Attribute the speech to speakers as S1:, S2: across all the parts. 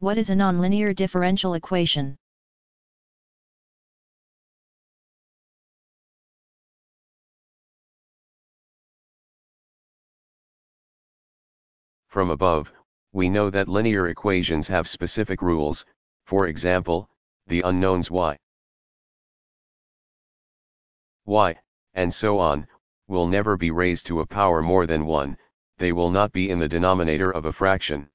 S1: What is a nonlinear differential equation?
S2: From above, we know that linear equations have specific rules, for example, the unknowns y, and so on, will never be raised to a power more than 1, they will not be in the denominator of a fraction.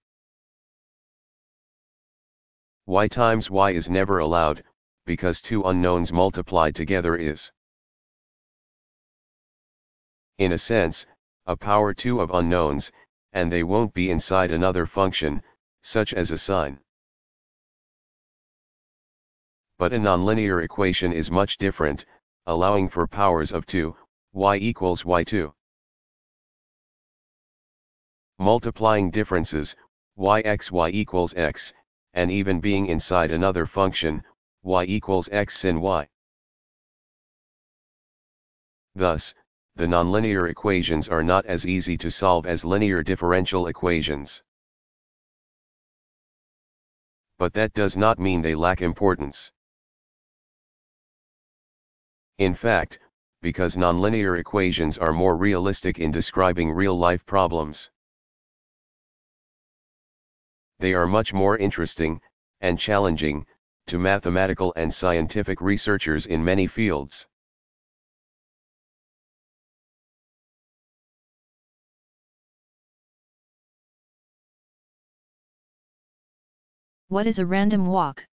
S2: Y times y is never allowed, because two unknowns multiplied together is, in a sense, a power 2 of unknowns, and they won't be inside another function, such as a sine. But a nonlinear equation is much different, allowing for powers of 2, y equals y2. Multiplying differences, y equals x, and even being inside another function, y equals x sin y. Thus, the nonlinear equations are not as easy to solve as linear differential equations. But that does not mean they lack importance. In fact, because nonlinear equations are more realistic in describing real-life problems, they are much more interesting, and challenging, to mathematical and scientific researchers in many fields.
S1: What is a random walk?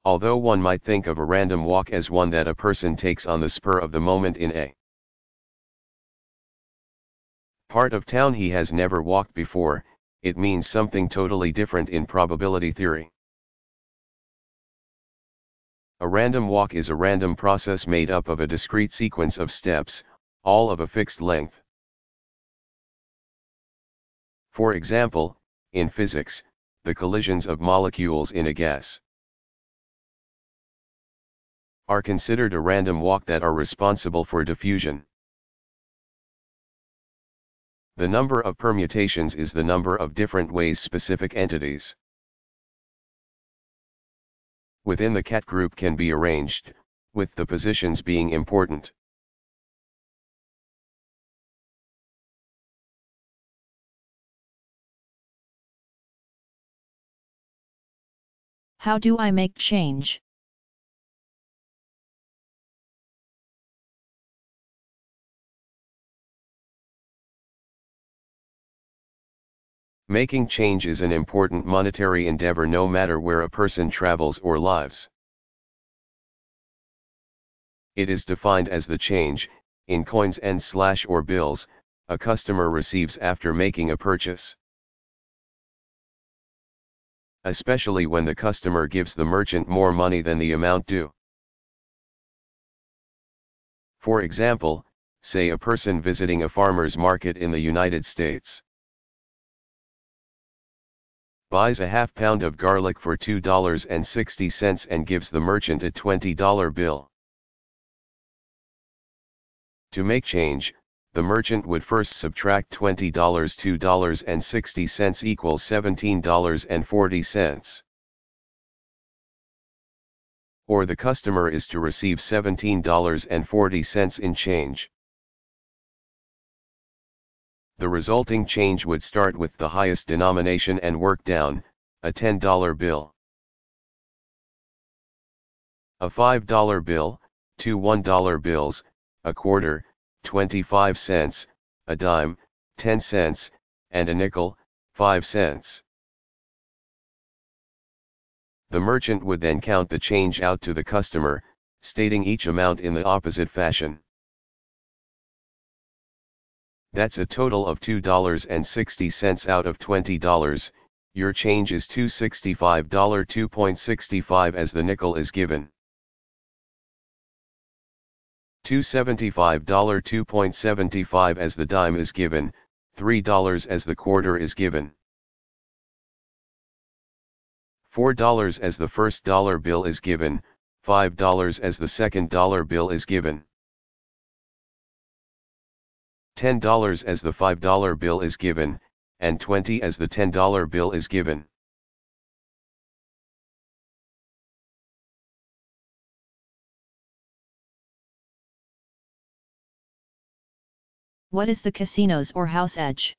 S2: Although one might think of a random walk as one that a person takes on the spur of the moment in a part of town he has never walked before, it means something totally different in probability theory. A random walk is a random process made up of a discrete sequence of steps, all of a fixed length. For example, in physics, the collisions of molecules in a gas are considered a random walk that are responsible for diffusion. The number of permutations is the number of different ways specific entities within the cat group can be arranged, with the positions being important.
S1: How do I make change?
S2: Making change is an important monetary endeavor no matter where a person travels or lives. It is defined as the change, in coins and/or bills, a customer receives after making a purchase. Especially when the customer gives the merchant more money than the amount due. For example, say a person visiting a farmer's market in the United States buys a half pound of garlic for $2.60 and gives the merchant a $20 bill. To make change, the merchant would first subtract $20, $2.60 equals $17.40. Or the customer is to receive $17.40 in change. The resulting change would start with the highest denomination and work down, a $10 bill, a $5 bill, two $1 bills, a quarter, 25 cents, a dime, 10 cents, and a nickel, 5 cents. The merchant would then count the change out to the customer, stating each amount in the opposite fashion. That's a total of $2.60 out of $20, your change is $2.65, $2.65 as the nickel is given. $2.75, $2.75 as the dime is given, $3 as the quarter is given. $4 as the first dollar bill is given, $5 as the second dollar bill is given. $10 as the $5 bill is given, and 20 as the $10 bill is given.
S1: What is the casino's or house edge?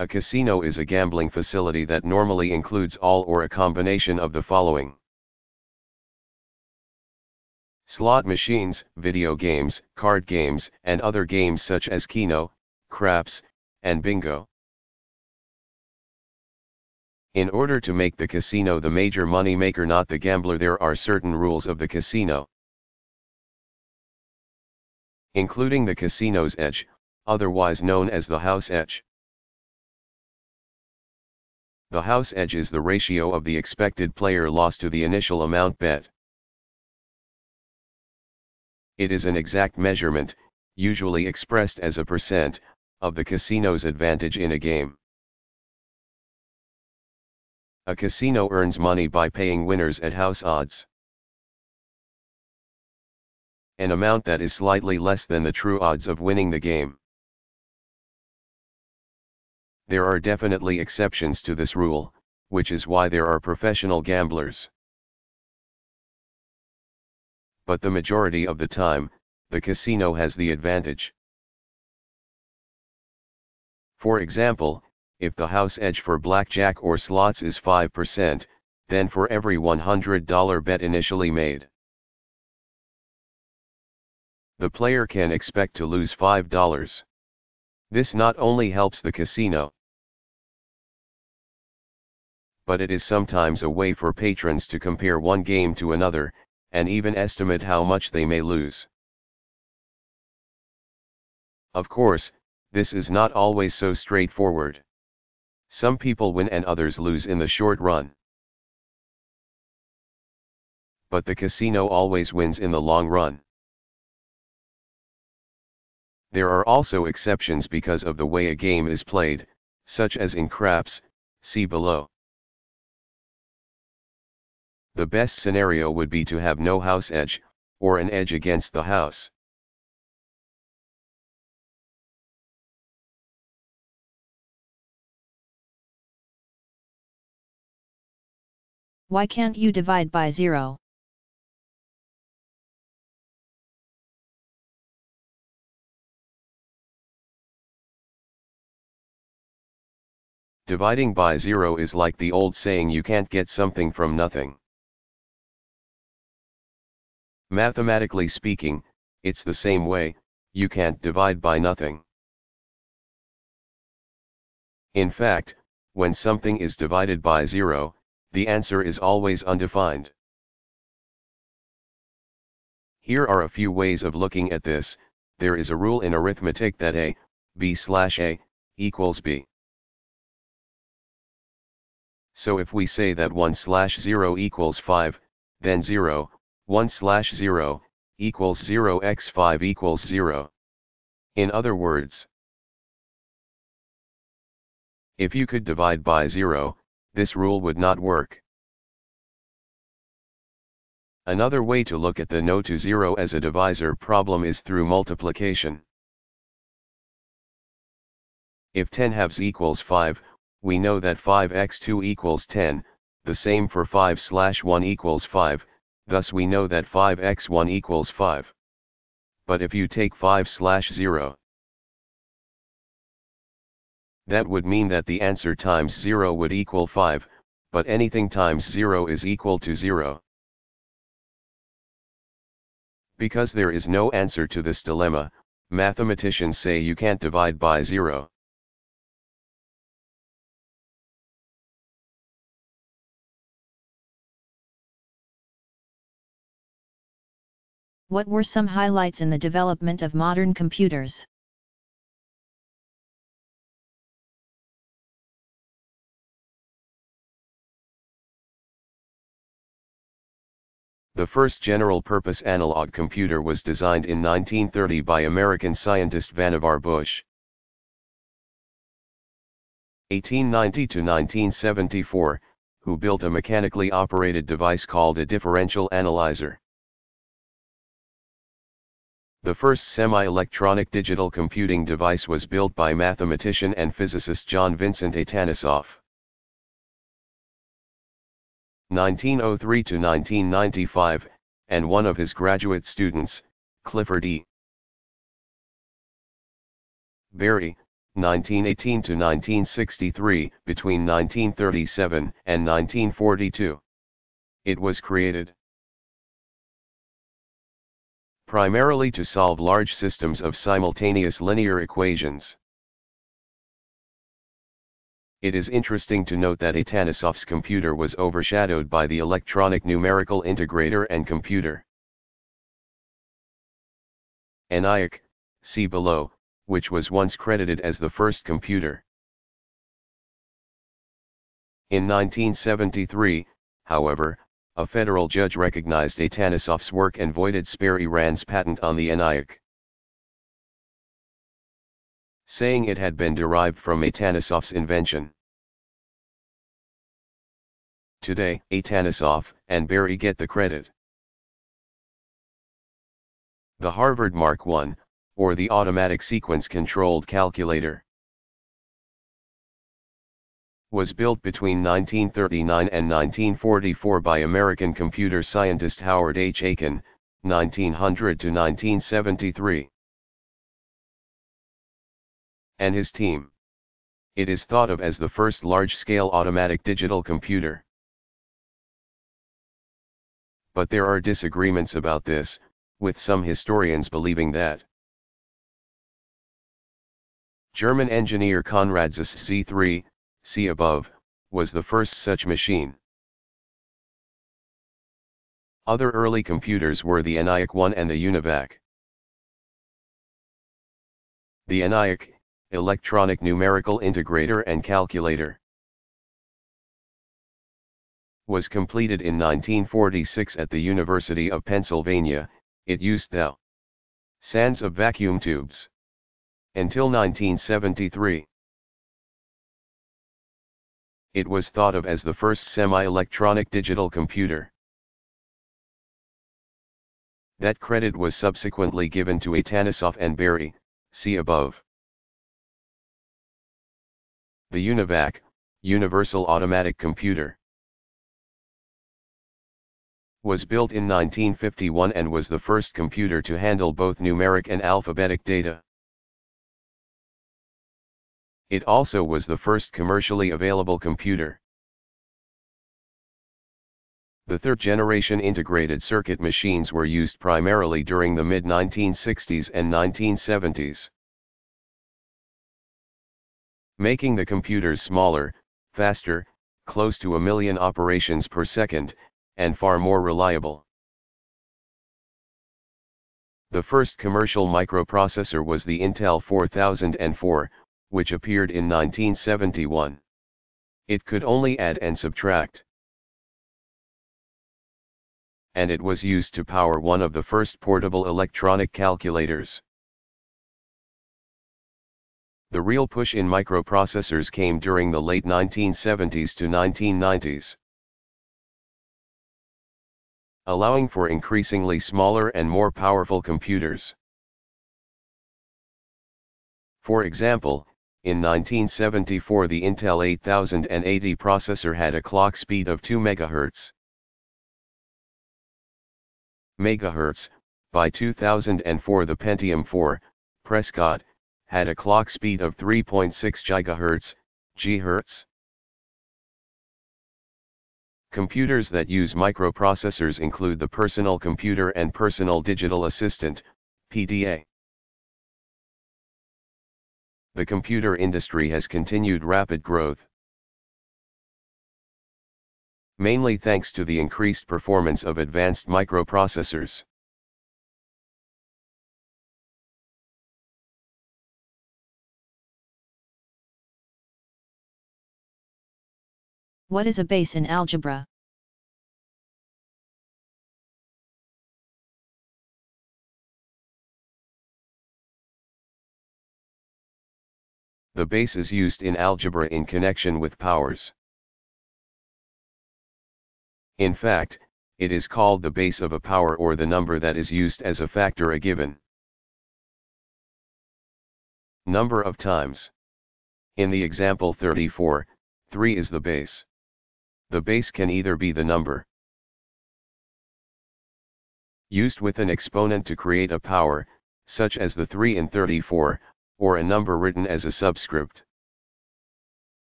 S2: A casino is a gambling facility that normally includes all or a combination of the following: slot machines, video games, card games, and other games such as Keno, craps, and bingo. In order to make the casino the major money maker, not the gambler, there are certain rules of the casino, including the casino's edge, otherwise known as the house edge. The house edge is the ratio of the expected player loss to the initial amount bet. It is an exact measurement, usually expressed as a percent, of the casino's advantage in a game. A casino earns money by paying winners at house odds, an amount that is slightly less than the true odds of winning the game. There are definitely exceptions to this rule, which is why there are professional gamblers. But the majority of the time, the casino has the advantage. For example, if the house edge for blackjack or slots is 5%, then for every $100 bet initially made, the player can expect to lose $5. This not only helps the casino, but it is sometimes a way for patrons to compare one game to another, and even estimate how much they may lose. Of course, this is not always so straightforward. Some people win and others lose in the short run. But the casino always wins in the long run. There are also exceptions because of the way a game is played, such as in craps, see below. The best scenario would be to have no house edge, or an edge against the house.
S1: Why can't you divide by 0?
S2: Dividing by 0 is like the old saying, you can't get something from nothing. Mathematically speaking, it's the same way, you can't divide by nothing. In fact, when something is divided by 0, the answer is always undefined. Here are a few ways of looking at this. There is a rule in arithmetic that a, b/a, equals b. So if we say that 1/0 equals 5, then 0, 1/0, equals 0 x 5 equals 0. In other words, if you could divide by 0, this rule would not work. Another way to look at the no to 0 as a divisor problem is through multiplication. If 10 halves equals 5, we know that 5x2 equals 10, the same for 5/1 equals 5, thus we know that 5x1 equals 5. But if you take 5/0, that would mean that the answer times 0 would equal 5, but anything times 0 is equal to 0. Because there is no answer to this dilemma, mathematicians say you can't divide by 0.
S1: What were some highlights in the development of modern computers?
S2: The first general-purpose analog computer was designed in 1930 by American scientist Vannevar Bush. 1890 to 1974, who built a mechanically operated device called a differential analyzer. The first semi-electronic digital computing device was built by mathematician and physicist John Vincent Atanasoff. 1903 to 1995, and one of his graduate students, Clifford E. Berry, 1918 to 1963, between 1937 and 1942. It was created primarily to solve large systems of simultaneous linear equations. It is interesting to note that Atanasoff's computer was overshadowed by the electronic numerical integrator and computer ENIAC, see below, which was once credited as the first computer. In 1973, however, a federal judge recognized Atanasoff's work and voided Sperry-Rand's patent on the ENIAC, saying it had been derived from Atanasoff's invention. Today, Atanasoff and Berry get the credit. The Harvard Mark I, or the automatic sequence-controlled calculator, was built between 1939 and 1944 by American computer scientist Howard H. Aiken, 1900 to 1973, and his team. It is thought of as the first large-scale automatic digital computer. But there are disagreements about this, with some historians believing that German engineer Konrad Zuse Z3, see above, was the first such machine. Other early computers were the ENIAC 1 and the UNIVAC. The ENIAC, electronic numerical integrator and calculator, was completed in 1946 at the University of Pennsylvania. It used the sands of vacuum tubes until 1973. It was thought of as the first semi-electronic digital computer. That credit was subsequently given to Atanasoff and Berry, see above. The UNIVAC, Universal Automatic Computer, was built in 1951 and was the first computer to handle both numeric and alphabetic data. It also was the first commercially available computer. The third-generation integrated circuit machines were used primarily during the mid-1960s and 1970s, making the computers smaller, faster, close to 1 million operations per second, and far more reliable. The first commercial microprocessor was the Intel 4004, which appeared in 1971. It could only add and subtract, and it was used to power one of the first portable electronic calculators. The real push in microprocessors came during the late 1970s to 1990s, allowing for increasingly smaller and more powerful computers. For example, in 1974 the Intel 8080 processor had a clock speed of 2 MHz. By 2004 the Pentium 4, Prescott, had a clock speed of 3.6 GHz. Computers that use microprocessors include the personal computer and personal digital assistant, PDA. The computer industry has continued rapid growth, mainly thanks to the increased performance of advanced microprocessors.
S1: What is a base in algebra?
S2: The base is used in algebra in connection with powers. In fact, it is called the base of a power or the number that is used as a factor a given. Number of times. In the example 34, 3 is the base. The base can either be the number used with an exponent to create a power, such as the 3 in 34, or a number written as a subscript,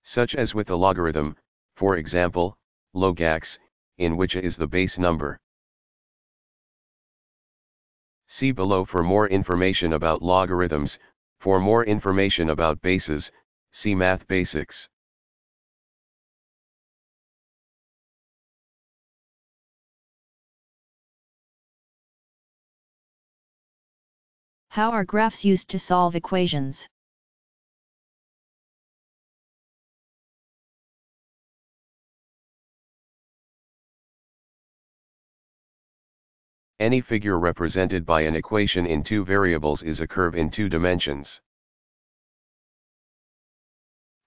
S2: such as with a logarithm, for example, log x, in which a is the base number. See below for more information about logarithms. For more information about bases, see Math Basics.
S1: How are graphs used to solve equations?
S2: Any figure represented by an equation in two variables is a curve in two dimensions.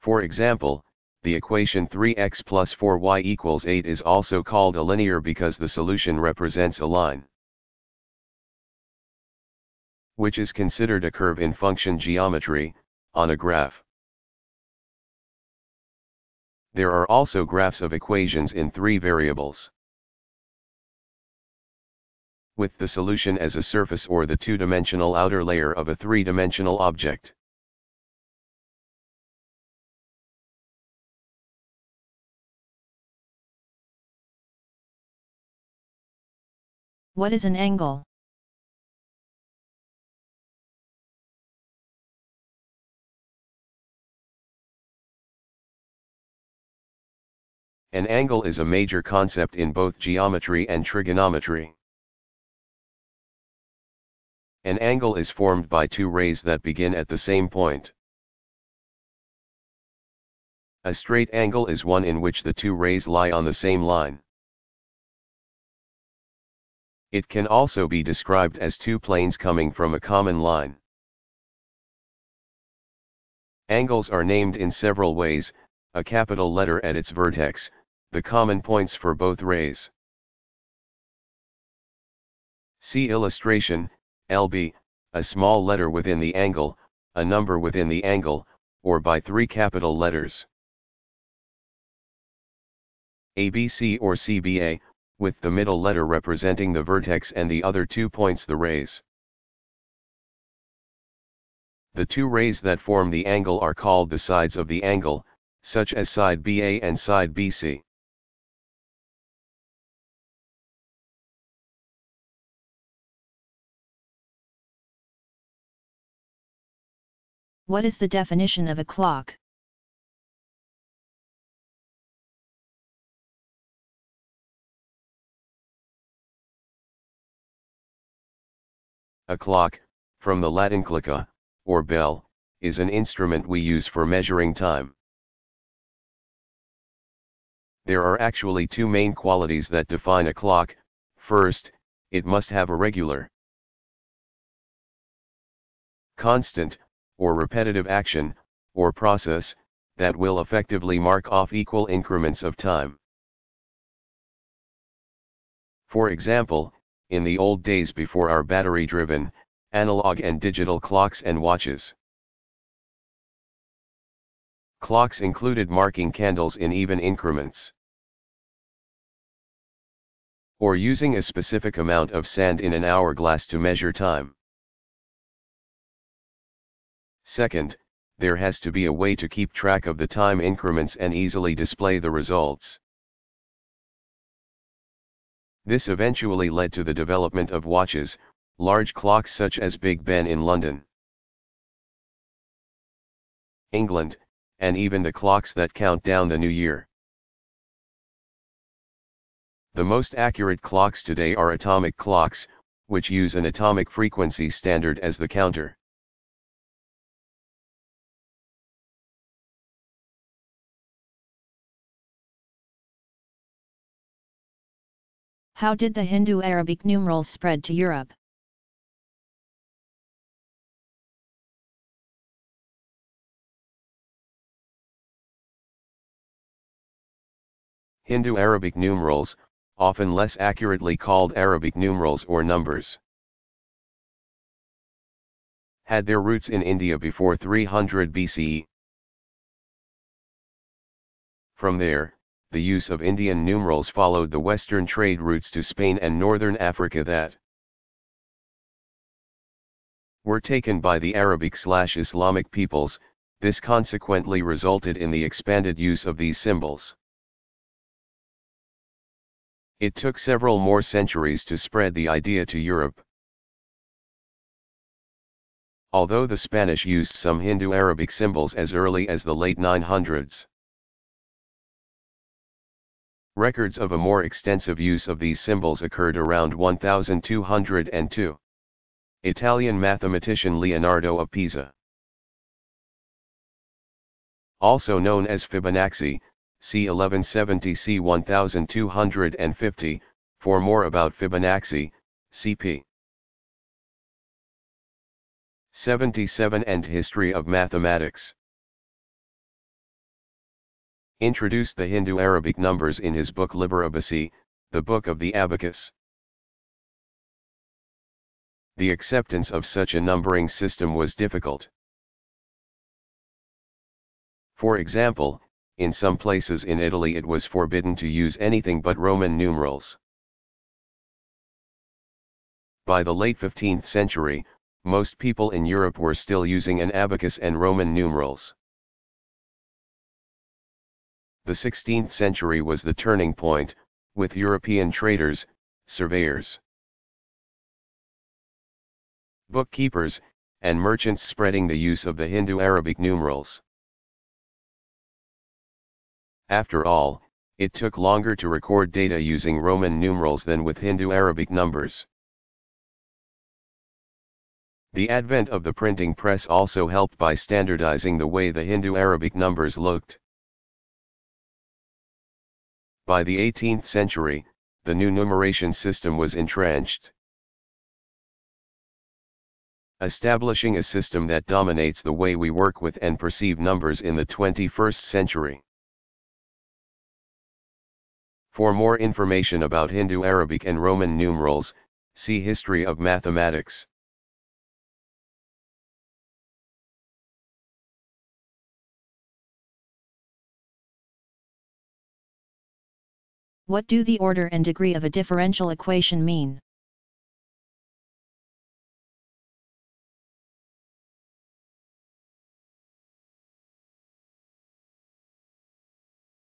S2: For example, the equation 3x plus 4y equals 8 is also called a linear because the solution represents a line, which is considered a curve in function geometry, on a graph. There are also graphs of equations in three variables, with the solution as a surface or the two-dimensional outer layer of a three-dimensional object.
S1: What is an angle?
S2: An angle is a major concept in both geometry and trigonometry. An angle is formed by two rays that begin at the same point. A straight angle is one in which the two rays lie on the same line. It can also be described as two planes coming from a common line. Angles are named in several ways: a capital letter at its vertex, the common points for both rays. See illustration, LB, a small letter within the angle, a number within the angle, or by three capital letters. ABC or CBA, with the middle letter representing the vertex and the other 2 points the rays. The two rays that form the angle are called the sides of the angle, such as side BA and side BC.
S1: What is the definition of a clock?
S2: A clock, from the Latin clicca, or bell, is an instrument we use for measuring time. There are actually two main qualities that define a clock. First, it must have a regular, constant, or repetitive action, or process, that will effectively mark off equal increments of time. For example, in the old days before our battery-driven, analog and digital clocks and watches, clocks included marking candles in even increments, or using a specific amount of sand in an hourglass to measure time. Second, there has to be a way to keep track of the time increments and easily display the results. This eventually led to the development of watches, large clocks such as Big Ben in London, England, and even the clocks that count down the new year. The most accurate clocks today are atomic clocks, which use an atomic frequency standard as the counter.
S1: How did the Hindu Arabic numerals spread to Europe?
S2: Hindu Arabic numerals, often less accurately called Arabic numerals or numbers, had their roots in India before 300 BCE. From there, the use of Indian numerals followed the western trade routes to Spain and northern Africa that were taken by the Arabic/Islamic peoples. This consequently resulted in the expanded use of these symbols. It took several more centuries to spread the idea to Europe. Although the Spanish used some Hindu Arabic symbols as early as the late 900s, records of a more extensive use of these symbols occurred around 1202. Italian mathematician Leonardo of Pisa, also known as Fibonacci, c. 1170 c. 1250, for more about Fibonacci, cp. 77 and History of Mathematics. Introduced the Hindu Arabic numbers in his book Liber Abaci, the Book of the Abacus. The acceptance of such a numbering system was difficult. For example, in some places in Italy it was forbidden to use anything but Roman numerals. By the late 15th century, most people in Europe were still using an abacus and Roman numerals. The 16th century was the turning point, with European traders, surveyors, bookkeepers, and merchants spreading the use of the Hindu Arabic numerals. After all, it took longer to record data using Roman numerals than with Hindu Arabic numbers. The advent of the printing press also helped by standardizing the way the Hindu Arabic numbers looked. By the 18th century, the new numeration system was entrenched, establishing a system that dominates the way we work with and perceive numbers in the 21st century. For more information about Hindu Arabic and Roman numerals, see History of Mathematics.
S1: What do the order and degree of a differential equation mean?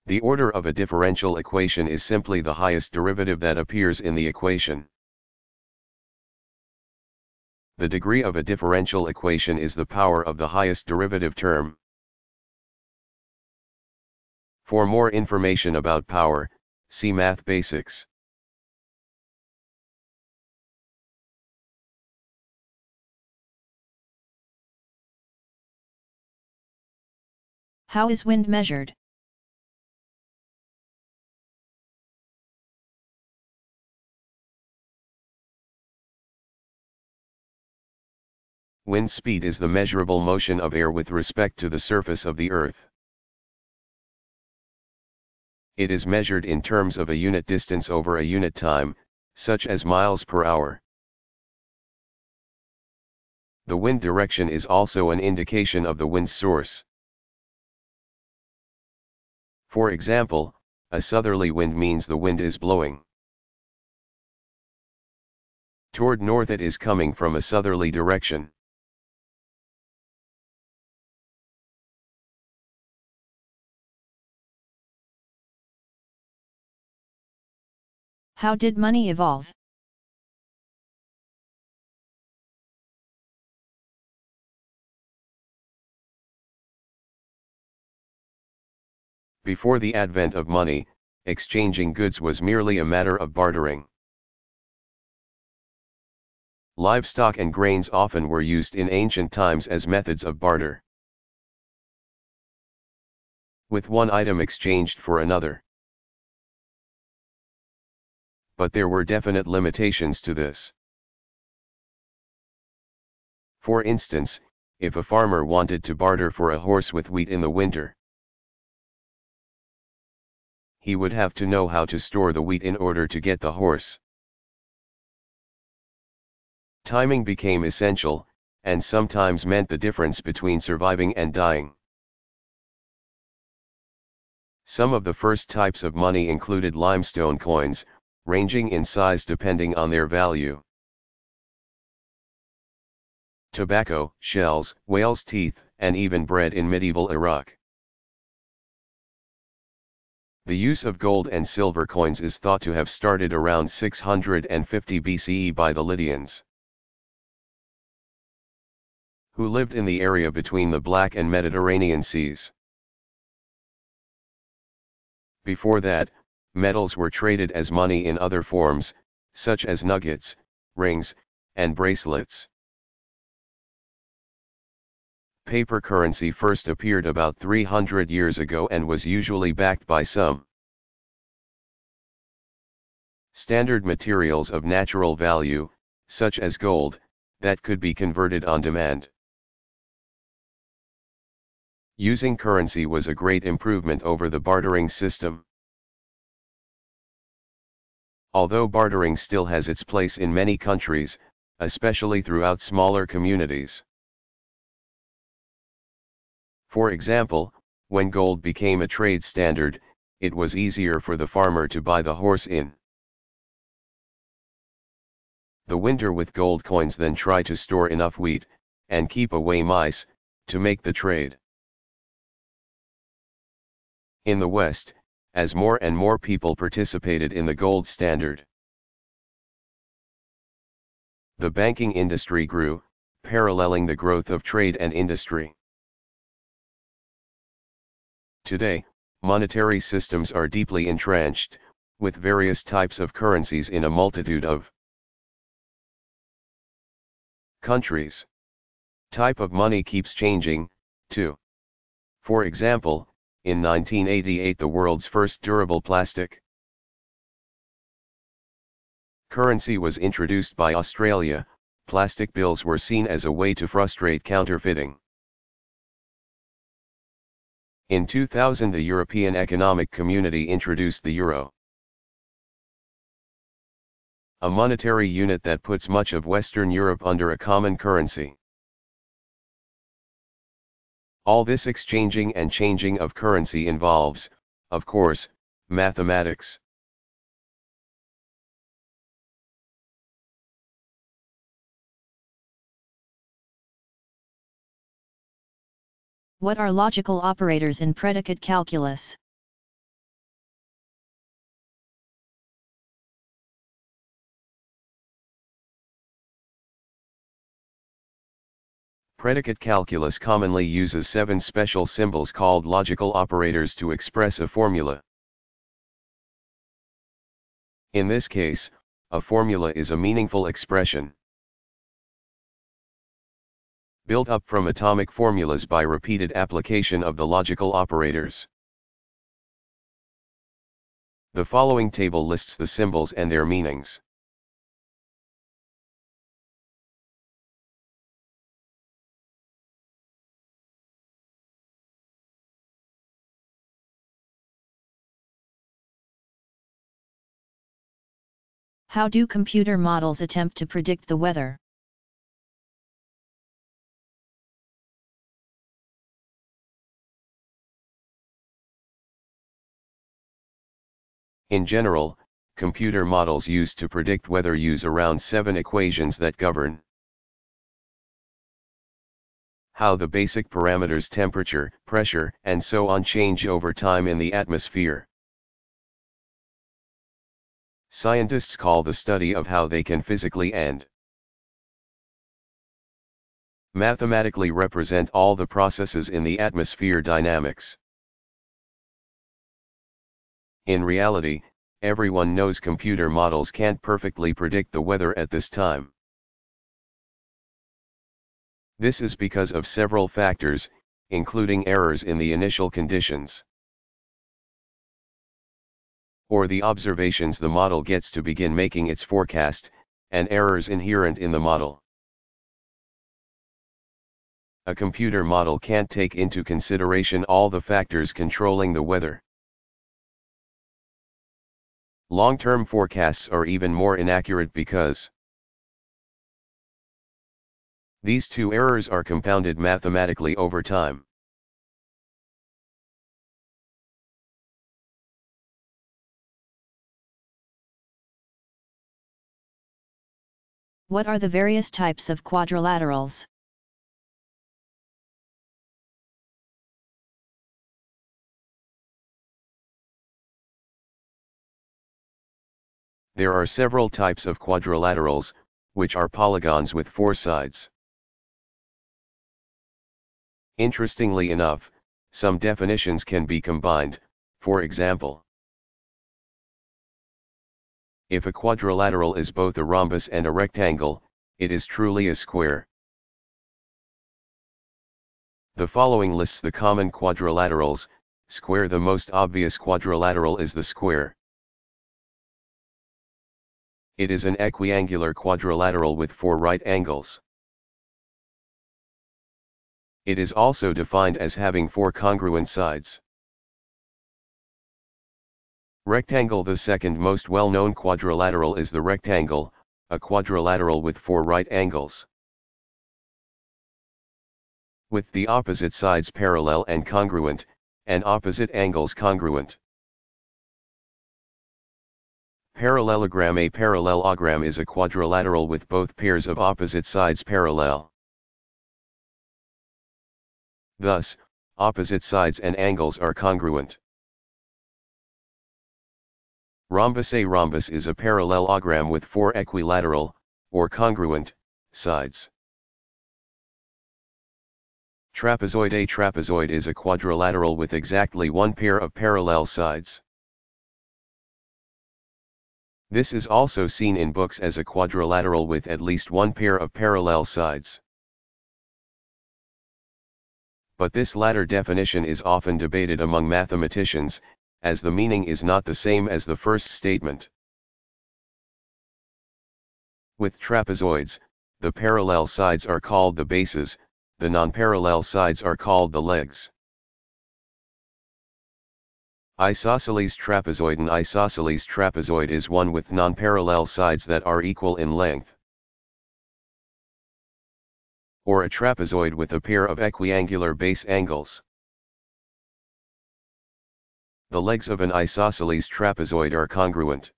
S2: The order of a differential equation is simply the highest derivative that appears in the equation. The degree of a differential equation is the power of the highest derivative term. For more information about power, see Math Basics.
S1: How is wind measured?
S2: Wind speed is the measurable motion of air with respect to the surface of the earth. It is measured in terms of a unit distance over a unit time, such as miles per hour. The wind direction is also an indication of the wind's source. For example, a southerly wind means the wind is blowing toward north. It is coming from a southerly direction.
S1: How did money evolve?
S2: Before the advent of money, exchanging goods was merely a matter of bartering. Livestock and grains often were used in ancient times as methods of barter, with one item exchanged for another. But there were definite limitations to this. For instance, if a farmer wanted to barter for a horse with wheat in the winter, he would have to know how to store the wheat in order to get the horse. Timing became essential, and sometimes meant the difference between surviving and dying. Some of the first types of money included limestone coins, ranging in size depending on their value. Tobacco, shells, whale's teeth, and even bread in medieval Iraq. The use of gold and silver coins is thought to have started around 650 BCE by the Lydians, who lived in the area between the Black and Mediterranean Seas. Before that, metals were traded as money in other forms, such as nuggets, rings, and bracelets. Paper currency first appeared about 300 years ago and was usually backed by some standard materials of natural value, such as gold, that could be converted on demand. Using currency was a great improvement over the bartering system. Although bartering still has its place in many countries, especially throughout smaller communities. For example, when gold became a trade standard, it was easier for the farmer to buy the horse in the winter with gold coins than try to store enough wheat, and keep away mice, to make the trade. In the West, as more and more people participated in the gold standard, the banking industry grew, paralleling the growth of trade and industry. Today, monetary systems are deeply entrenched, with various types of currencies in a multitude of countries. Type of money keeps changing, too. For example, in 1988 the world's first durable plastic currency was introduced by Australia. Plastic bills were seen as a way to frustrate counterfeiting. In 2000 the European Economic Community introduced the euro, a monetary unit that puts much of Western Europe under a common currency. All this exchanging and changing of currency involves, of course, mathematics.
S1: What are logical operators in predicate calculus?
S2: Predicate calculus commonly uses 7 special symbols called logical operators to express a formula. In this case, a formula is a meaningful expression built up from atomic formulas by repeated application of the logical operators. The following table lists the symbols and their meanings.
S1: How do computer models attempt to predict the weather?
S2: In general, computer models used to predict weather use around 7 equations that govern how the basic parameters temperature, pressure, and so on change over time in the atmosphere. Scientists call the study of how they can physically and mathematically represent all the processes in the atmosphere dynamics. In reality, everyone knows computer models can't perfectly predict the weather at this time. This is because of several factors, including errors in the initial conditions, or the observations the model gets to begin making its forecast, and errors inherent in the model. A computer model can't take into consideration all the factors controlling the weather. Long-term forecasts are even more inaccurate because these two errors are compounded mathematically over time.
S1: What are the various types of quadrilaterals?
S2: There are several types of quadrilaterals, which are polygons with four sides. Interestingly enough, some definitions can be combined. For example, if a quadrilateral is both a rhombus and a rectangle, it is truly a square. The following lists the common quadrilaterals. Square. The most obvious quadrilateral is the square. It is an equiangular quadrilateral with four right angles. It is also defined as having four congruent sides. Rectangle. The second most well-known quadrilateral is the rectangle, a quadrilateral with four right angles, with the opposite sides parallel and congruent, and opposite angles congruent. Parallelogram. A parallelogram is a quadrilateral with both pairs of opposite sides parallel. Thus, opposite sides and angles are congruent. Rhombus. A rhombus is a parallelogram with four equilateral, or congruent, sides. Trapezoid. A trapezoid is a quadrilateral with exactly one pair of parallel sides. This is also seen in books as a quadrilateral with at least one pair of parallel sides. But this latter definition is often debated among mathematicians, as the meaning is not the same as the first statement. With trapezoids, the parallel sides are called the bases, the non-parallel sides are called the legs. Isosceles trapezoid. An isosceles trapezoid is one with non-parallel sides that are equal in length, or a trapezoid with a pair of equiangular base angles. The legs of an isosceles trapezoid are congruent.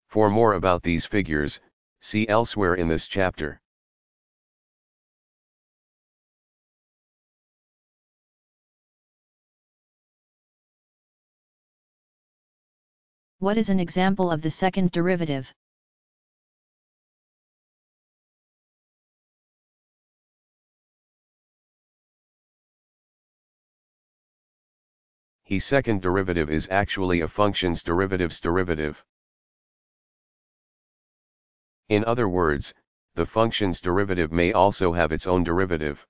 S2: For more about these figures, see elsewhere in this chapter.
S1: What is an example of the second derivative?
S2: The second derivative is actually a function's derivative's derivative. In other words, the function's derivative may also have its own derivative,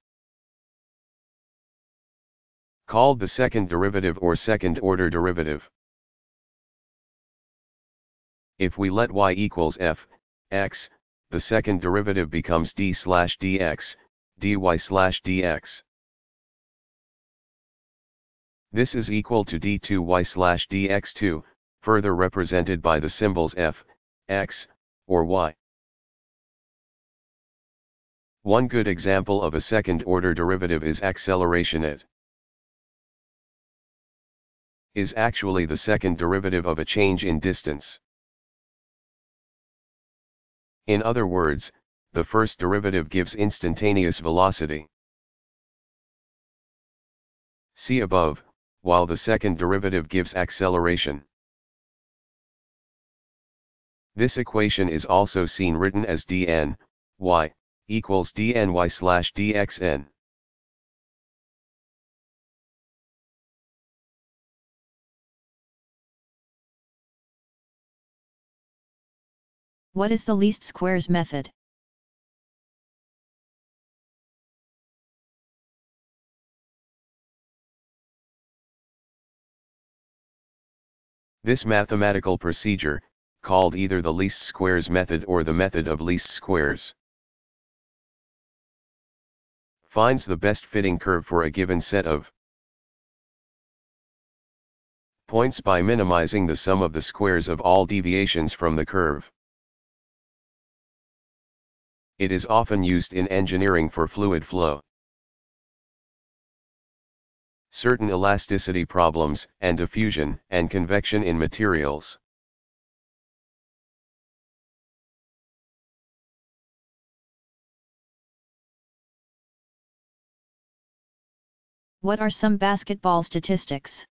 S2: called the second derivative or second-order derivative. If we let y equals f, x, the second derivative becomes d/dx, dy/dx. This is equal to d2y/dx2, further represented by the symbols f, x, or y. One good example of a second-order derivative is acceleration. It is actually the second derivative of a change in distance. In other words, the first derivative gives instantaneous velocity. See above, while the second derivative gives acceleration. This equation is also seen written as dn, y, equals dny/dxn.
S1: What is the least squares method?
S2: This mathematical procedure, called either the least squares method or the method of least squares, finds the best fitting curve for a given set of points by minimizing the sum of the squares of all deviations from the curve. It is often used in engineering for fluid flow, certain elasticity problems, and diffusion and convection in materials.
S1: What are some basketball statistics?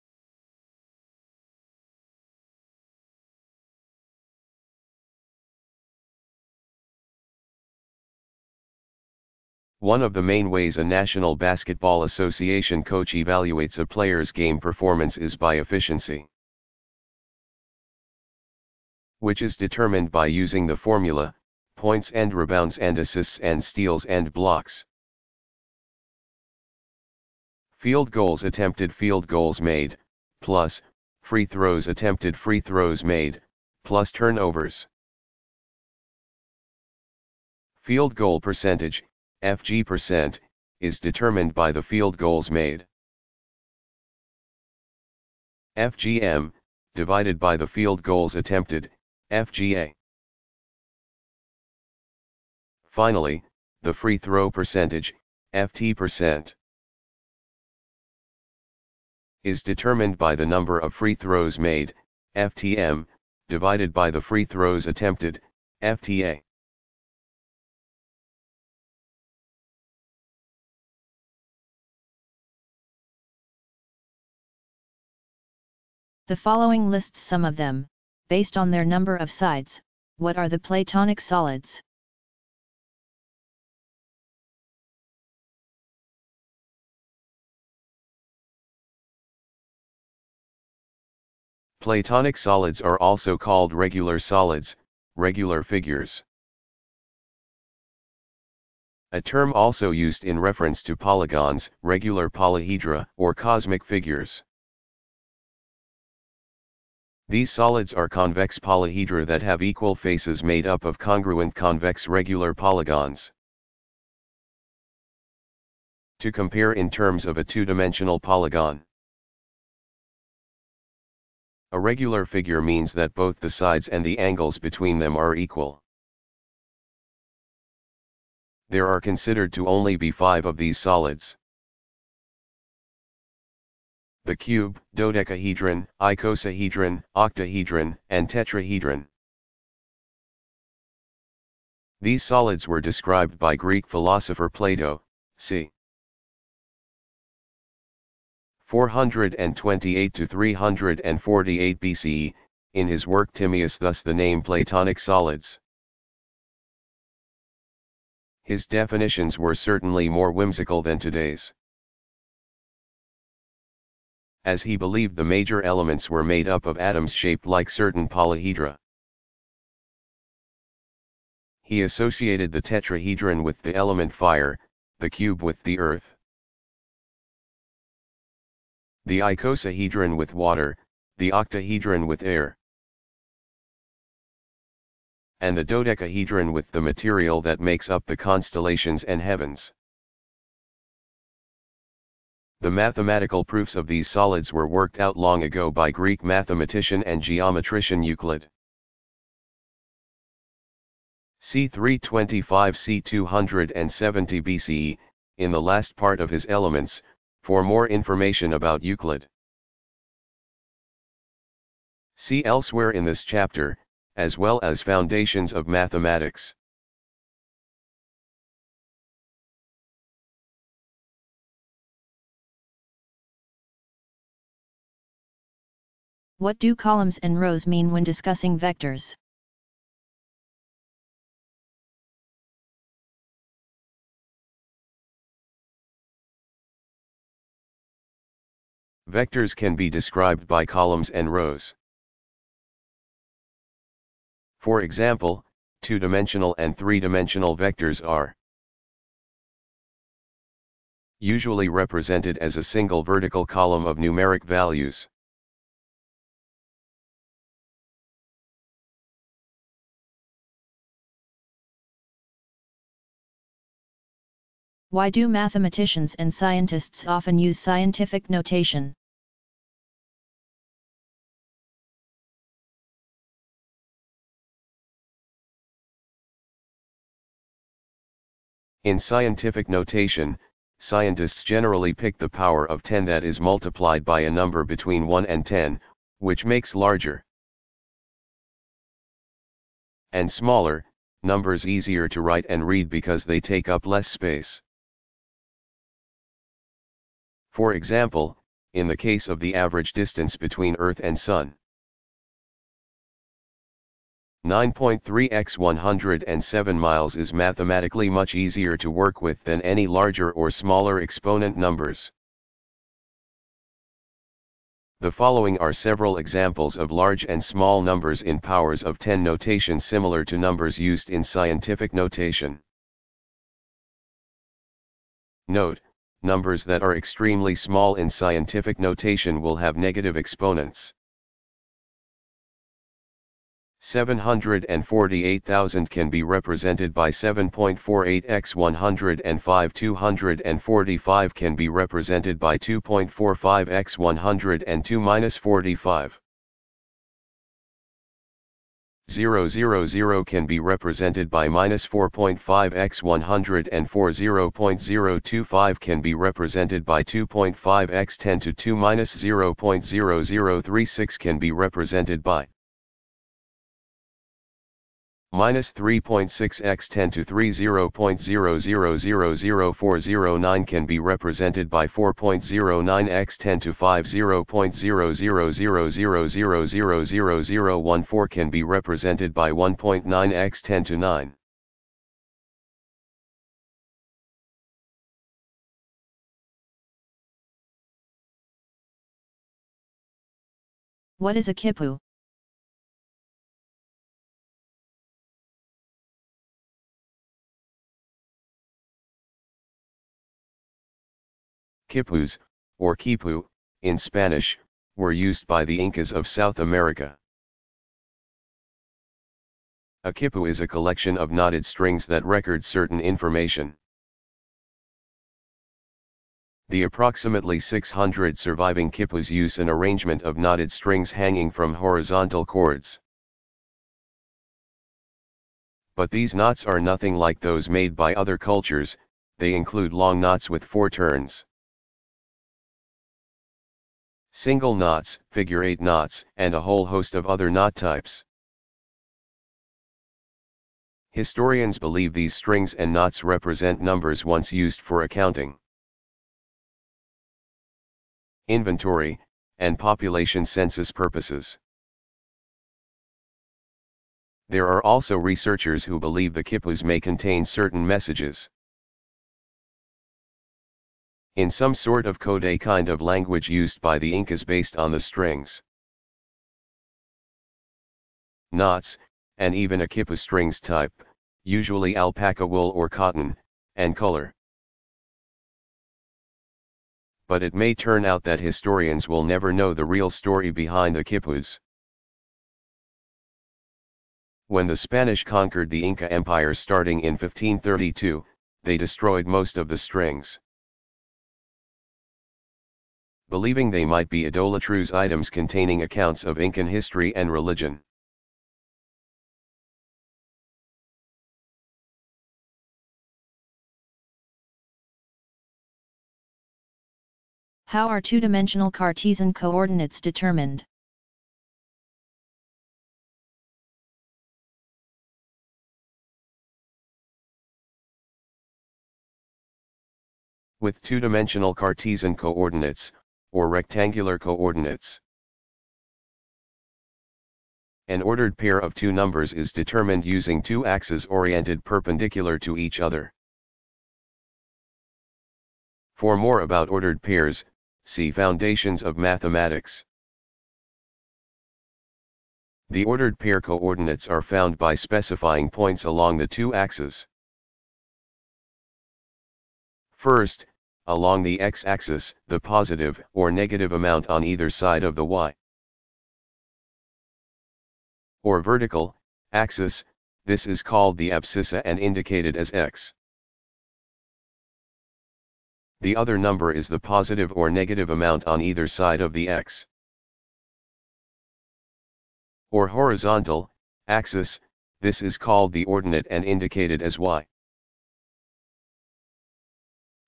S2: One of the main ways a National Basketball Association coach evaluates a player's game performance is by efficiency, which is determined by using the formula, points and rebounds and assists and steals and blocks. Field goals attempted, field goals made, plus, free throws attempted, free throws made, plus turnovers. Field goal percentage, FG%, is determined by the field goals made. FGM, divided by the field goals attempted, FGA. Finally, the free throw percentage, FT%, is determined by the number of free throws made, FTM, divided by the free throws attempted, FTA.
S1: The following lists some of them, based on their number of sides. What are the Platonic solids?
S2: Platonic solids are also called regular solids, regular figures. A term also used in reference to polygons, regular polyhedra, or cosmic figures. These solids are convex polyhedra that have equal faces made up of congruent convex regular polygons. To compare in terms of a two-dimensional polygon, a regular figure means that both the sides and the angles between them are equal. There are considered to only be 5 of these solids: the cube, dodecahedron, icosahedron, octahedron, and tetrahedron. These solids were described by Greek philosopher Plato, c. 428 to 348 BCE, in his work Timaeus, thus the name Platonic solids. His definitions were certainly more whimsical than today's, as he believed the major elements were made up of atoms shaped like certain polyhedra. He associated the tetrahedron with the element fire, the cube with the earth, the icosahedron with water, the octahedron with air, and the dodecahedron with the material that makes up the constellations and heavens. The mathematical proofs of these solids were worked out long ago by Greek mathematician and geometrician Euclid. c. 325–c. 270 BCE, in the last part of his Elements, for more information about Euclid. See elsewhere in this chapter, as well as Foundations of Mathematics.
S1: What do columns and rows mean when discussing vectors?
S2: Vectors can be described by columns and rows. For example, two-dimensional and three-dimensional vectors are usually represented as a single vertical column of numeric values.
S1: Why do mathematicians and scientists often use scientific notation?
S2: In scientific notation, scientists generally pick the power of 10 that is multiplied by a number between 1 and 10, which makes larger and smaller numbers easier to write and read because they take up less space. For example, in the case of the average distance between Earth and Sun, 9.3 x 107 miles is mathematically much easier to work with than any larger or smaller exponent numbers. The following are several examples of large and small numbers in powers of 10 notation similar to numbers used in scientific notation. Note, numbers that are extremely small in scientific notation will have negative exponents. 748,000 can be represented by 7.48 x 105. 245 can be represented by 2.45 x 102 minus 45. 000 can be represented by minus 4.5 x 104. 0.025 can be represented by 2.5 x 10 to 2 minus 0.0036 can be represented by minus 3.6 x 10 to 3. 0.0000409 can be represented by 4.09 x 10 to 5. 0.000000014 can be represented by 1.9 x 10 to 9.
S1: What is a kipu?
S2: Quipus, or quipu, in Spanish, were used by the Incas of South America. A quipu is a collection of knotted strings that record certain information. The approximately 600 surviving quipus use an arrangement of knotted strings hanging from horizontal cords. But these knots are nothing like those made by other cultures, they include long knots with 4 turns, single knots, figure-8 knots, and a whole host of other knot types. Historians believe these strings and knots represent numbers once used for accounting, inventory, and population census purposes. There are also researchers who believe the quipus may contain certain messages in some sort of code, a kind of language used by the Incas based on the strings, knots, and even a quipu strings type, usually alpaca wool or cotton, and color. But it may turn out that historians will never know the real story behind the quipus. When the Spanish conquered the Inca Empire starting in 1532, they destroyed most of the strings, believing they might be idolatrous items containing accounts of Incan history and religion.
S1: How are two-dimensional Cartesian coordinates determined?
S2: With two-dimensional Cartesian coordinates, or rectangular coordinates, an ordered pair of two numbers is determined using two axes oriented perpendicular to each other. For more about ordered pairs, see Foundations of Mathematics. The ordered pair coordinates are found by specifying points along the two axes. First, along the x-axis, the positive or negative amount on either side of the y or vertical axis, this is called the abscissa and indicated as x. The other number is the positive or negative amount on either side of the x or horizontal axis, this is called the ordinate and indicated as y.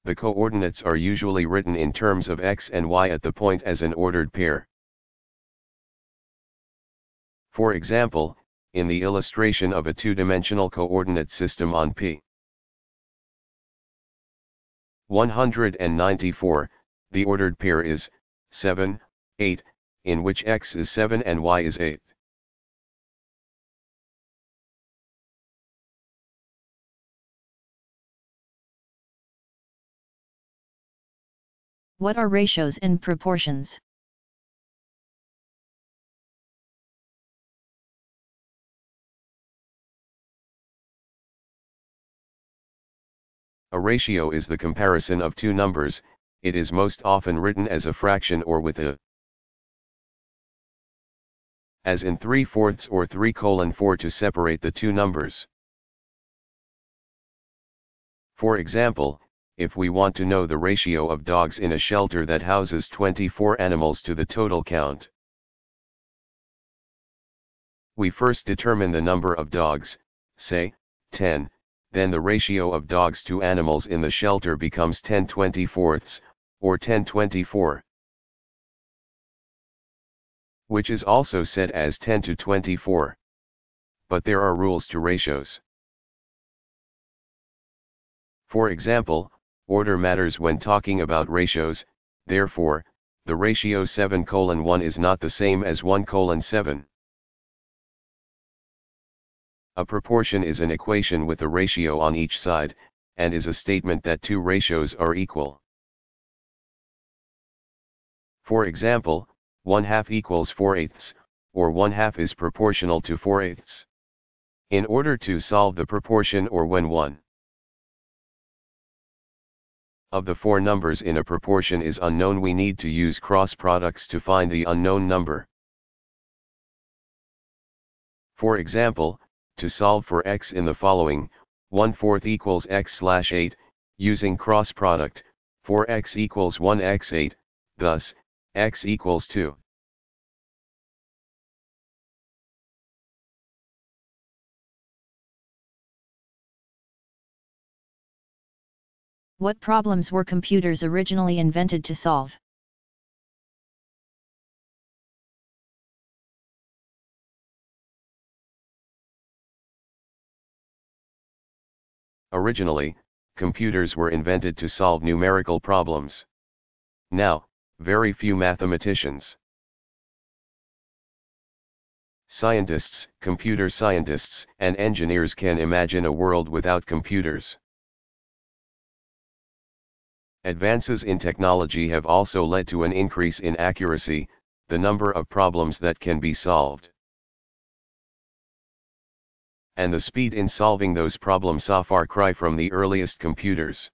S2: the coordinates are usually written in terms of x and y at the point as an ordered pair. For example, in the illustration of a two-dimensional coordinate system on P 194, the ordered pair is 7, 8, in which x is 7 and y is 8.
S1: What are ratios and proportions?
S2: A ratio is the comparison of two numbers. It is most often written as a fraction or with a, as in 3/4 or 3:4 to separate the two numbers. For example, if we want to know the ratio of dogs in a shelter that houses 24 animals to the total count, we first determine the number of dogs, say, 10, then the ratio of dogs to animals in the shelter becomes 10/24, or 10/24. Which is also said as 10/24. But there are rules to ratios. For example, order matters when talking about ratios, therefore, the ratio 7:1 is not the same as 1:7. A proportion is an equation with a ratio on each side, and is a statement that two ratios are equal. For example, 1/2 equals 4/8, or 1/2 is proportional to 4/8. In order to solve the proportion or when one of the four numbers in a proportion is unknown, we need to use cross products to find the unknown number. For example, to solve for x in the following, 1/4 equals x/8, using cross product, 4x equals 1x8, thus, x equals 2.
S1: What problems were computers originally invented to solve?
S2: Originally, computers were invented to solve numerical problems. Now, very few mathematicians, scientists, computer scientists, and engineers can imagine a world without computers. Advances in technology have also led to an increase in accuracy, the number of problems that can be solved, and the speed in solving those problems saw far cry from the earliest computers.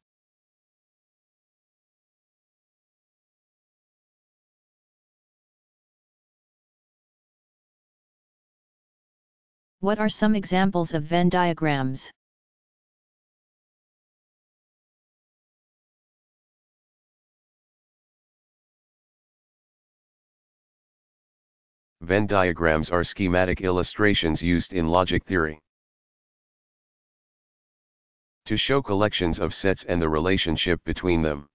S1: What are some examples of Venn diagrams?
S2: Venn diagrams are schematic illustrations used in logic theory to show collections of sets and the relationship between them.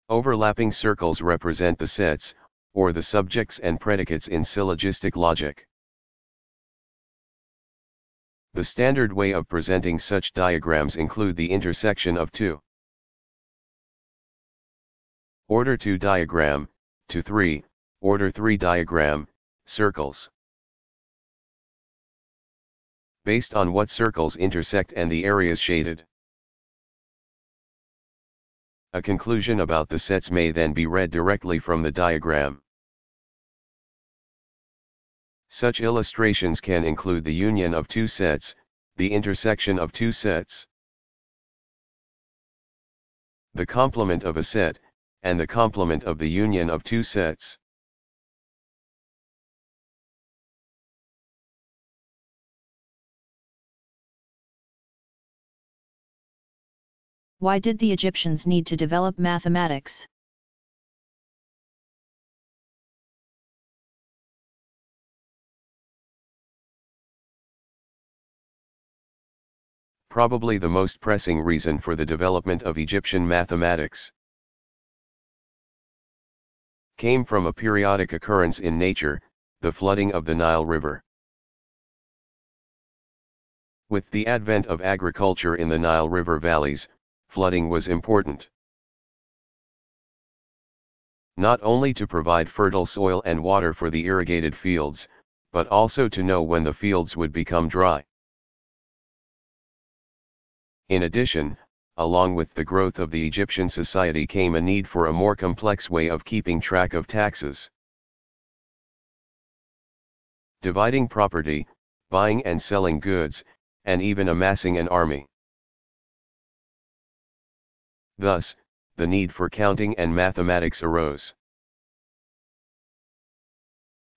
S2: Overlapping circles represent the sets, or the subjects and predicates in syllogistic logic. The standard way of presenting such diagrams include the intersection of two. Order 2 diagram, to 3, order 3 diagram, circles. Based on what circles intersect and the areas shaded. A conclusion about the sets may then be read directly from the diagram. Such illustrations can include the union of two sets, the intersection of two sets, the complement of a set, and the complement of the union of two sets.
S1: Why did the Egyptians need to develop mathematics?
S2: probably the most pressing reason for the development of Egyptian mathematics, came from a periodic occurrence in nature, the flooding of the Nile River. With the advent of agriculture in the Nile River valleys, flooding was important. Not only to provide fertile soil and water for the irrigated fields, but also to know when the fields would become dry. In addition, along with the growth of the Egyptian society came a need for a more complex way of keeping track of taxes. Dividing property, buying and selling goods, and even amassing an army. Thus, the need for counting and mathematics arose.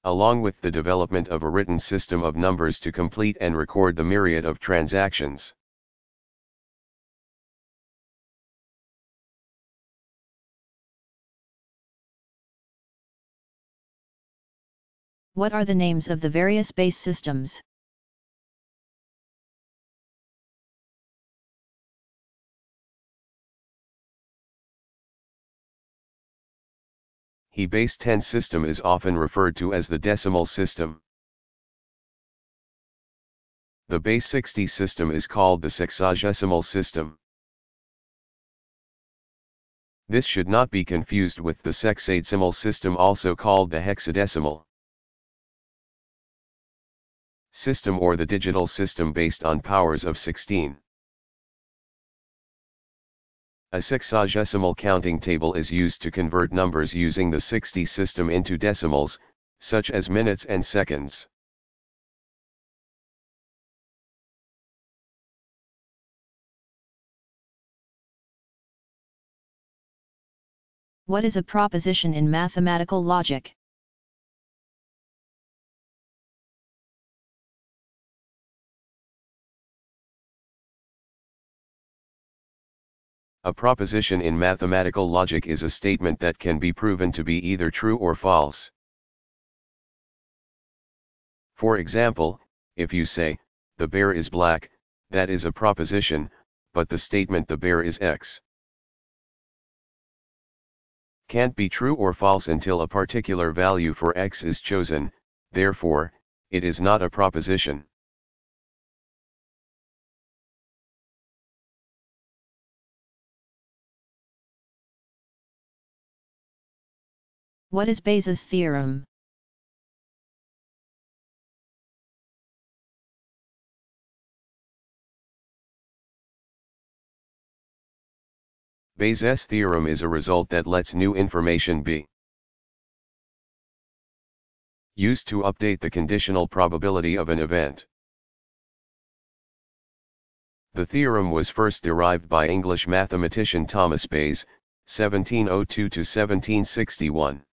S2: Along with the development of a written system of numbers to complete and record the myriad of transactions.
S1: What are the names of the various base systems?
S2: The base 10 system is often referred to as the decimal system. The base 60 system is called the sexagesimal system. This should not be confused with the sexagesimal system, also called the hexadecimal system or the digital system based on powers of 16. A sexagesimal counting table is used to convert numbers using the 60 system into decimals, such as minutes and seconds.
S1: What is a proposition in mathematical logic?
S2: A proposition in mathematical logic is a statement that can be proven to be either true or false. For example, if you say, the bear is black, that is a proposition, but the statement the bear is X can't be true or false until a particular value for X is chosen, therefore, it is not a proposition.
S1: What is Bayes' theorem?
S2: Bayes' theorem is a result that lets new information be used to update the conditional probability of an event. The theorem was first derived by English mathematician Thomas Bayes, 1702 to 1761.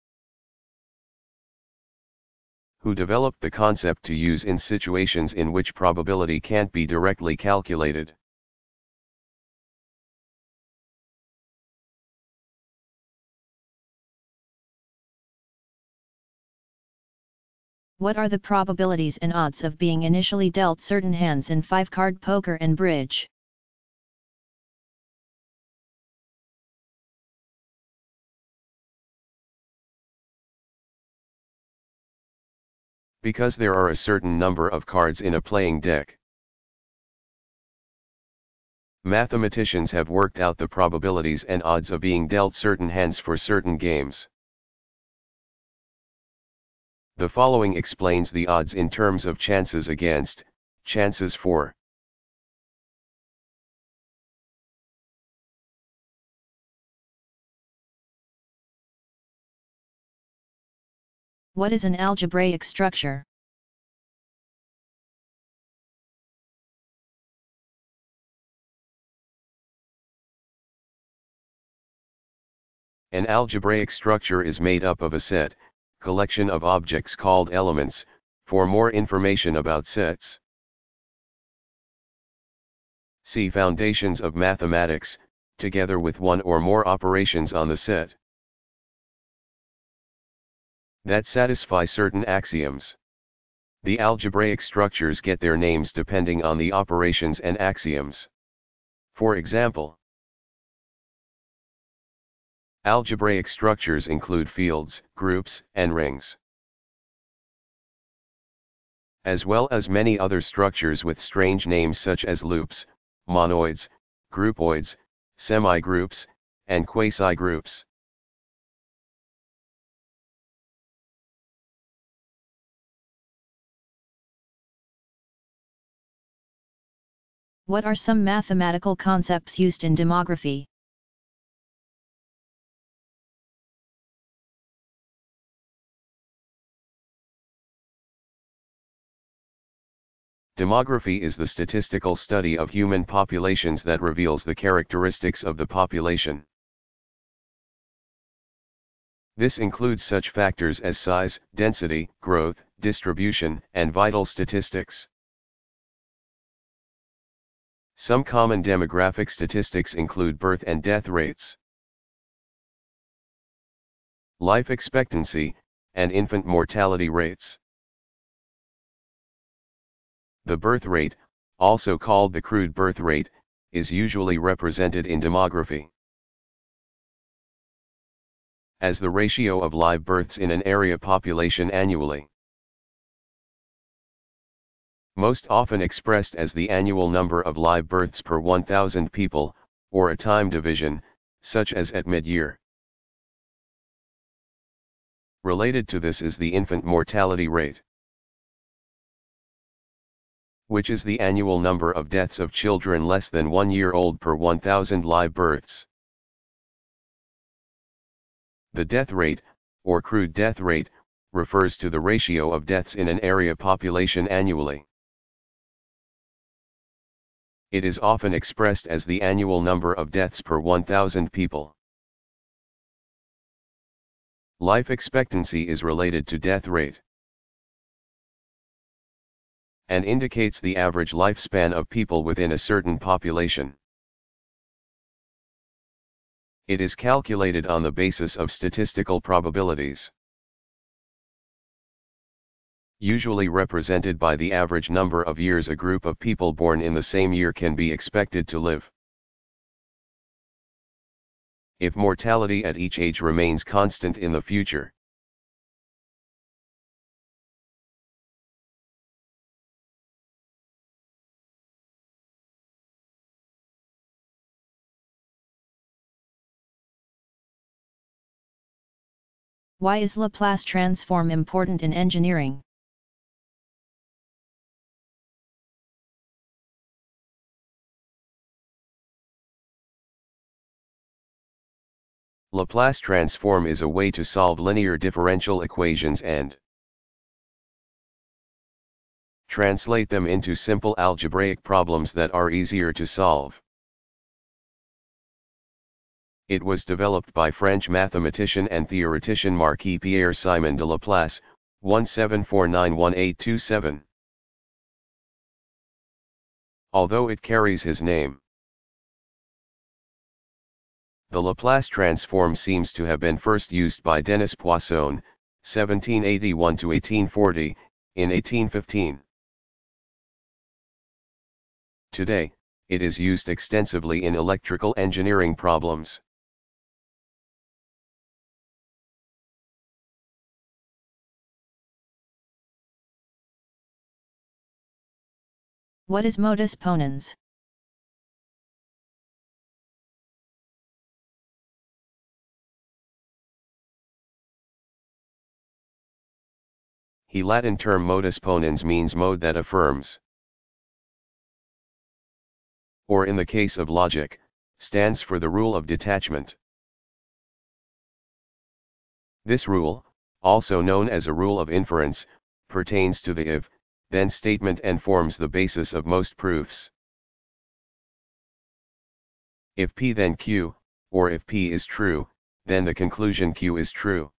S2: Who developed the concept to use in situations in which probability can't be directly calculated.
S1: What are the probabilities and odds of being initially dealt certain hands in 5-card poker and bridge?
S2: Because there are a certain number of cards in a playing deck. Mathematicians have worked out the probabilities and odds of being dealt certain hands for certain games. The following explains the odds in terms of chances against, chances for.
S1: What is an algebraic structure?
S2: An algebraic structure is made up of a set, collection of objects called elements. For more information about sets, see Foundations of Mathematics, together with one or more operations on the set that satisfy certain axioms. The algebraic structures get their names depending on the operations and axioms. For example, algebraic structures include fields, groups, and rings, as well as many other structures with strange names such as loops, monoids, groupoids, semigroups, and quasi-groups.
S1: What are some mathematical concepts used in demography?
S2: Demography is the statistical study of human populations that reveals the characteristics of the population. This includes such factors as size, density, growth, distribution, and vital statistics. Some common demographic statistics include birth and death rates, life expectancy, and infant mortality rates. The birth rate, also called the crude birth rate, is usually represented in demography as the ratio of live births in an area population annually, most often expressed as the annual number of live births per 1,000 people, or a time division, such as at mid-year. Related to this is the infant mortality rate, which is the annual number of deaths of children less than 1 year old per 1,000 live births. The death rate, or crude death rate, refers to the ratio of deaths in an area population annually. It is often expressed as the annual number of deaths per 1,000 people. Life expectancy is related to death rate and indicates the average lifespan of people within a certain population. It is calculated on the basis of statistical probabilities, usually represented by the average number of years a group of people born in the same year can be expected to live. If mortality at each age remains constant in the future.
S1: Why is Laplace transform important in engineering?
S2: Laplace transform is a way to solve linear differential equations and translate them into simple algebraic problems that are easier to solve. It was developed by French mathematician and theoretician Marquis-Pierre Simon de Laplace, 17491827. Although it carries his name, the Laplace transform seems to have been first used by Denis Poisson, 1781–1840, in 1815. Today, it is used extensively in electrical engineering problems.
S1: What is modus ponens?
S2: The Latin term modus ponens means mode that affirms, or in the case of logic, stands for the rule of detachment. This rule, also known as a rule of inference, pertains to the if-then statement and forms the basis of most proofs. If P then Q, or if P is true, then the conclusion Q is true.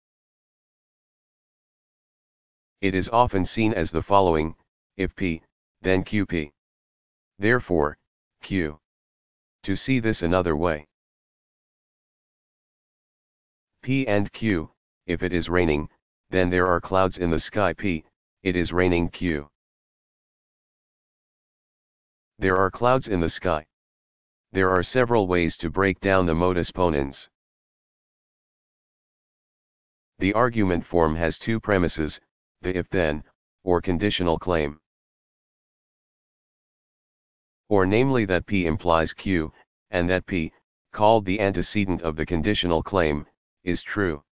S2: It is often seen as the following: if P, then QP. Therefore, Q. To see this another way, P and Q, if it is raining, then there are clouds in the sky P, it is raining Q. There are clouds in the sky. There are several ways to break down the modus ponens. The argument form has two premises, the if-then, or conditional claim. Or namely that P implies Q, and that P, called the antecedent of the conditional claim, is true.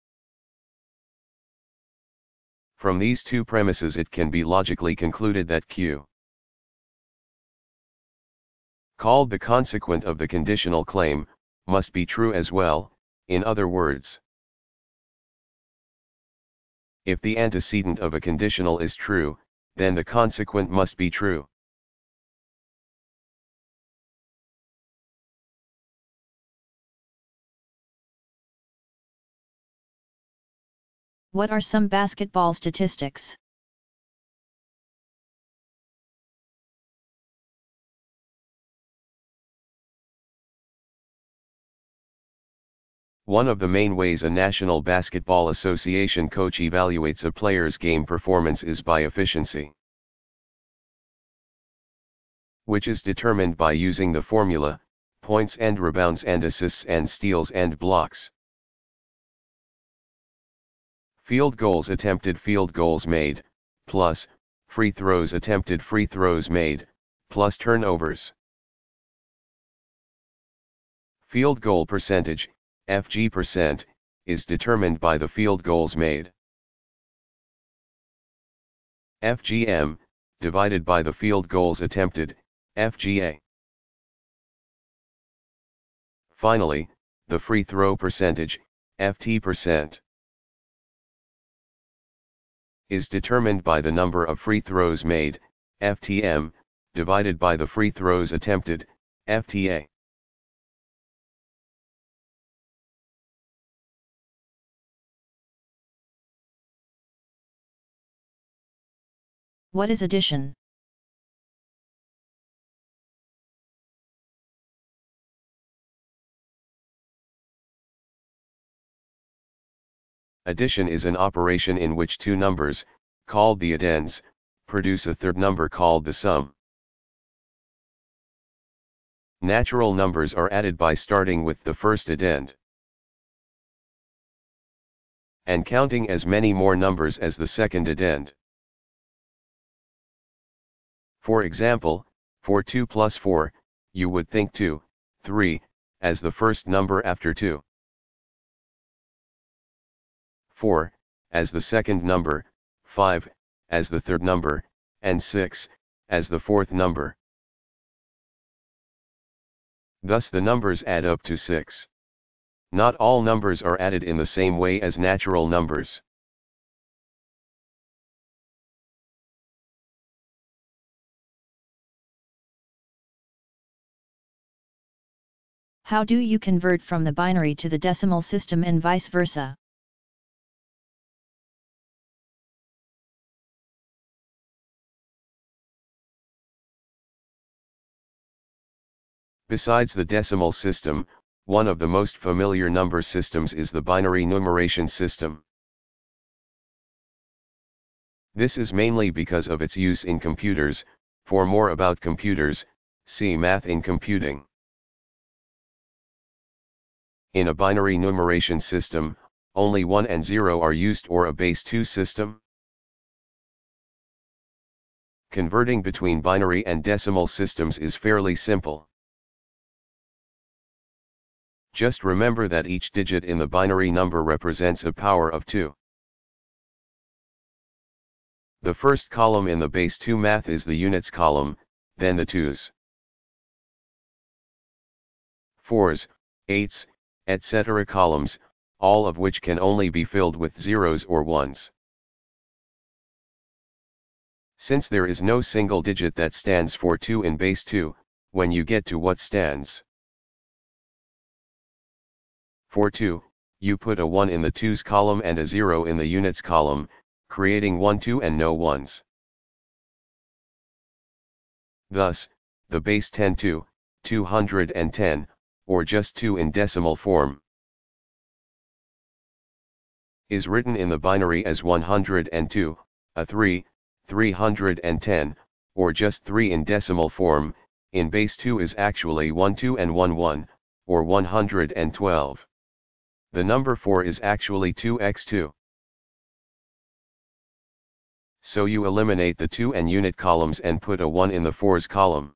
S2: From these two premises it can be logically concluded that Q, called the consequent of the conditional claim, must be true as well. In other words, if the antecedent of a conditional is true, then the consequent must be true.
S1: What are some basketball statistics?
S2: One of the main ways a National Basketball Association coach evaluates a player's game performance is by efficiency, which is determined by using the formula, points and rebounds and assists and steals and blocks. Field goals attempted, field goals made, plus, free throws attempted, free throws made, plus turnovers. Field goal percentage, FG%, is determined by the field goals made. FGM, divided by the field goals attempted, FGA. Finally, the free throw percentage, FT%, is determined by the number of free throws made, FTM, divided by the free throws attempted, FTA.
S1: What is addition?
S2: Addition is an operation in which two numbers, called the addends, produce a third number called the sum. Natural numbers are added by starting with the first addend and counting as many more numbers as the second addend. For example, for 2 plus 4, you would think 2, 3, as the first number after 2. 4, as the second number, 5, as the third number, and 6, as the fourth number. Thus the numbers add up to 6. Not all numbers are added in the same way as natural numbers.
S1: How do you convert from the binary to the decimal system and vice versa?
S2: Besides the decimal system, one of the most familiar number systems is the binary numeration system. This is mainly because of its use in computers. For more about computers, see Math in Computing. In a binary numeration system, only 1 and 0 are used, or a base 2 system. Converting between binary and decimal systems is fairly simple. Just remember that each digit in the binary number represents a power of 2. The first column in the base 2 math is the units column, then the 2s, 4s, 8s, etc. columns, all of which can only be filled with zeros or ones. Since there is no single digit that stands for 2 in base 2, when you get to what stands for 2, you put a 1 in the 2's column and a 0 in the units column, creating 1 2 and no ones. Thus, the base 10 2, 210, or just 2 in decimal form, is written in the binary as 102, a 3, 310, or just 3 in decimal form, in base 2 is actually 12 and 11, or 112. The number 4 is actually 2x2. So you eliminate the 2 and unit columns and put a 1 in the 4's column.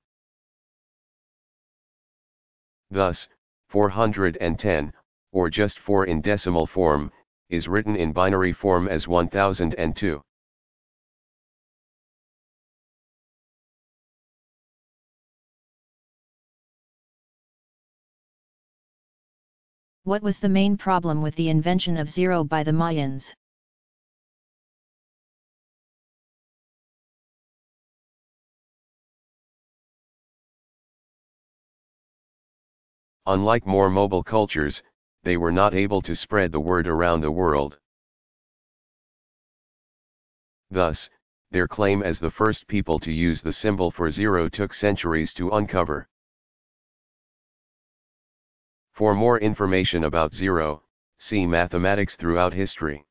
S2: Thus, 410, or just 4 in decimal form, is written in binary form as 1002.
S1: What was the main problem with the invention of zero by the Mayans?
S2: Unlike more mobile cultures, they were not able to spread the word around the world. Thus, their claim as the first people to use the symbol for zero took centuries to uncover. For more information about zero, see Mathematics Throughout History.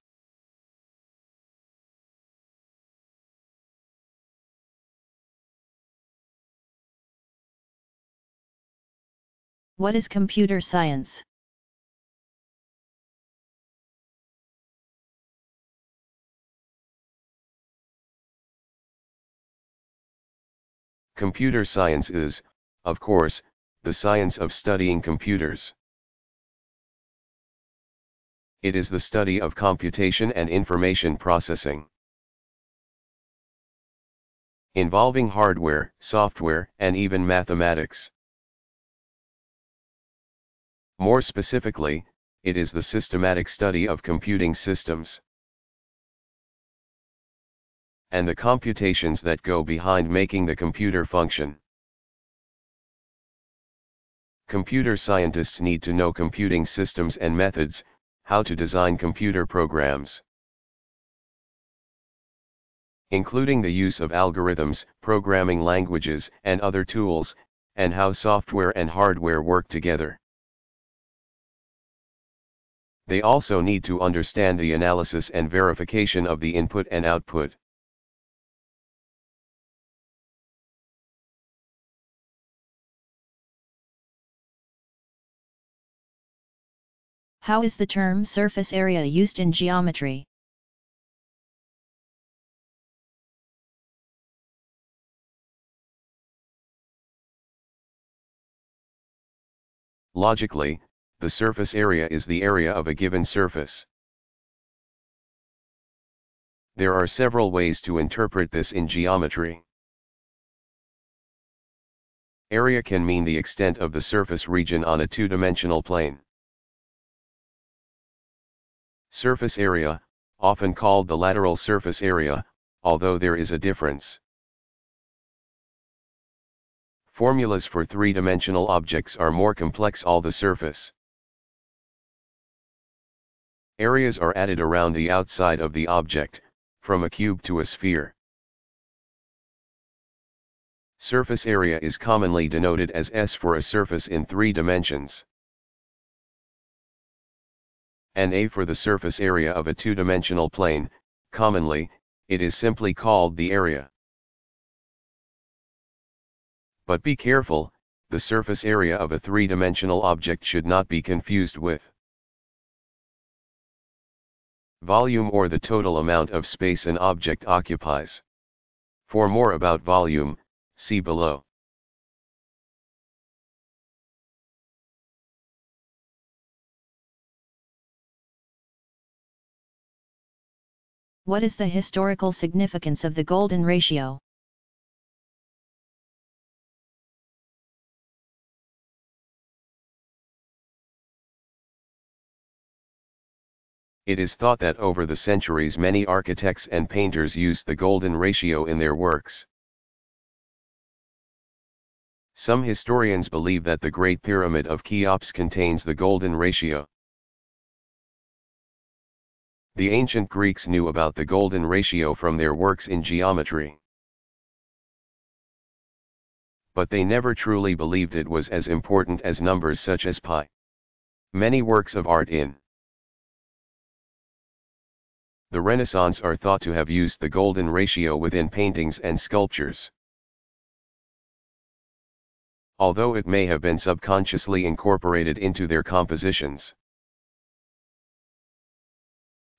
S1: What is computer science?
S2: Computer science is, of course, the science of studying computers. It is the study of computation and information processing, involving hardware, software, and even mathematics. More specifically, it is the systematic study of computing systems and the computations that go behind making the computer function. Computer scientists need to know computing systems and methods, how to design computer programs, including the use of algorithms, programming languages, and other tools, and how software and hardware work together. They also need to understand the analysis and verification of the input and output.
S1: How is the term surface area used in geometry?
S2: Logically, the surface area is the area of a given surface. There are several ways to interpret this in geometry. Area can mean the extent of the surface region on a two-dimensional plane. Surface area, often called the lateral surface area, although there is a difference. Formulas for three-dimensional objects are more complex. All the surface areas are added around the outside of the object, from a cube to a sphere. Surface area is commonly denoted as S for a surface in 3 dimensions, and A for the surface area of a two-dimensional plane. Commonly, it is simply called the area. But be careful, the surface area of a three-dimensional object should not be confused with volume, or the total amount of space an object occupies. For more about volume, see below.
S1: What is the historical significance of the golden ratio?
S2: It is thought that over the centuries many architects and painters used the golden ratio in their works. Some historians believe that the Great Pyramid of Cheops contains the golden ratio. The ancient Greeks knew about the golden ratio from their works in geometry, but they never truly believed it was as important as numbers such as pi. Many works of art in The Renaissance are thought to have used the golden ratio within paintings and sculptures. Although it may have been subconsciously incorporated into their compositions.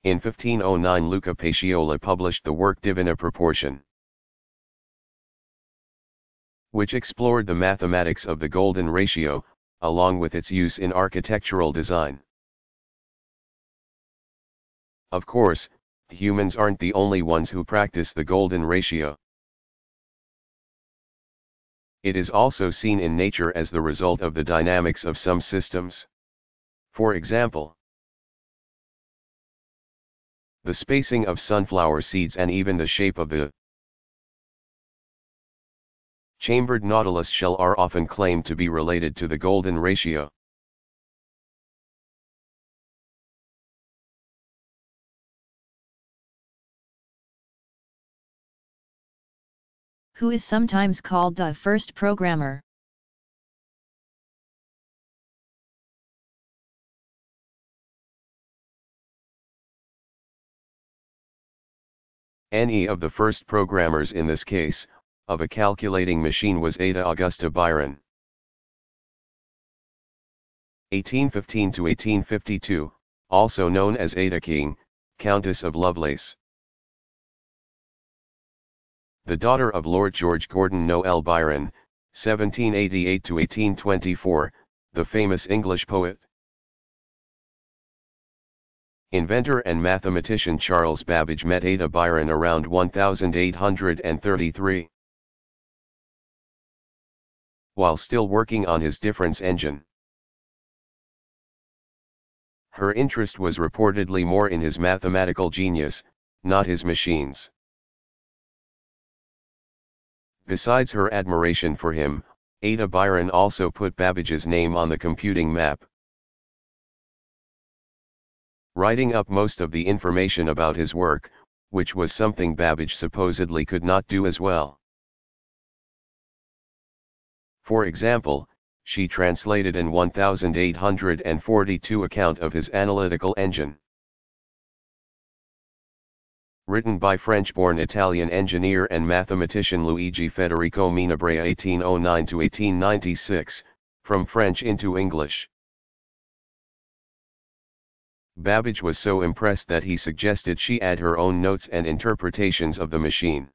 S2: In 1509 Luca Pacioli published the work Divina Proportion, which explored the mathematics of the golden ratio, along with its use in architectural design. Of course, humans aren't the only ones who practice the golden ratio. It is also seen in nature as the result of the dynamics of some systems. For example, the spacing of sunflower seeds and even the shape of the chambered nautilus shell are often claimed to be related to the golden ratio.
S1: Who is sometimes called the first programmer?
S2: Any of the first programmers in this case, of a calculating machine was Ada Augusta Byron. 1815 to 1852, also known as Ada King, Countess of Lovelace. The daughter of Lord George Gordon Noel Byron, 1788 to 1824, the famous English poet. Inventor and mathematician Charles Babbage met Ada Byron around 1833. While still working on his difference engine. Her interest was reportedly more in his mathematical genius, not his machines. Besides her admiration for him, Ada Byron also put Babbage's name on the computing map, writing up most of the information about his work, which was something Babbage supposedly could not do as well. For example, she translated an 1842 account of his analytical engine, written by French-born Italian engineer and mathematician Luigi Federico Menabrea 1809 to 1896, from French into English. Babbage was so impressed that he suggested she add her own notes and interpretations of the machine.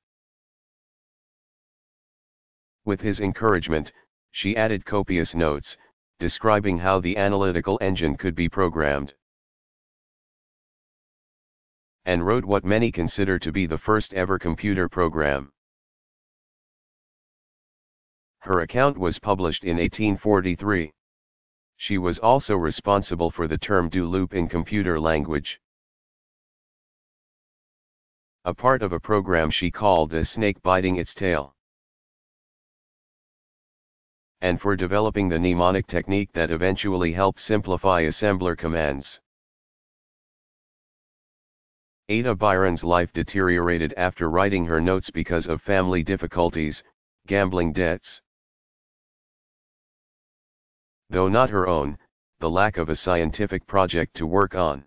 S2: With his encouragement, she added copious notes, describing how the analytical engine could be programmed, and wrote what many consider to be the first ever computer program. Her account was published in 1843. She was also responsible for the term do loop in computer language, a part of a program she called a snake biting its tail, and for developing the mnemonic technique that eventually helped simplify assembler commands. Ada Byron's life deteriorated after writing her notes because of family difficulties, gambling debts, though not her own, the lack of a scientific project to work on,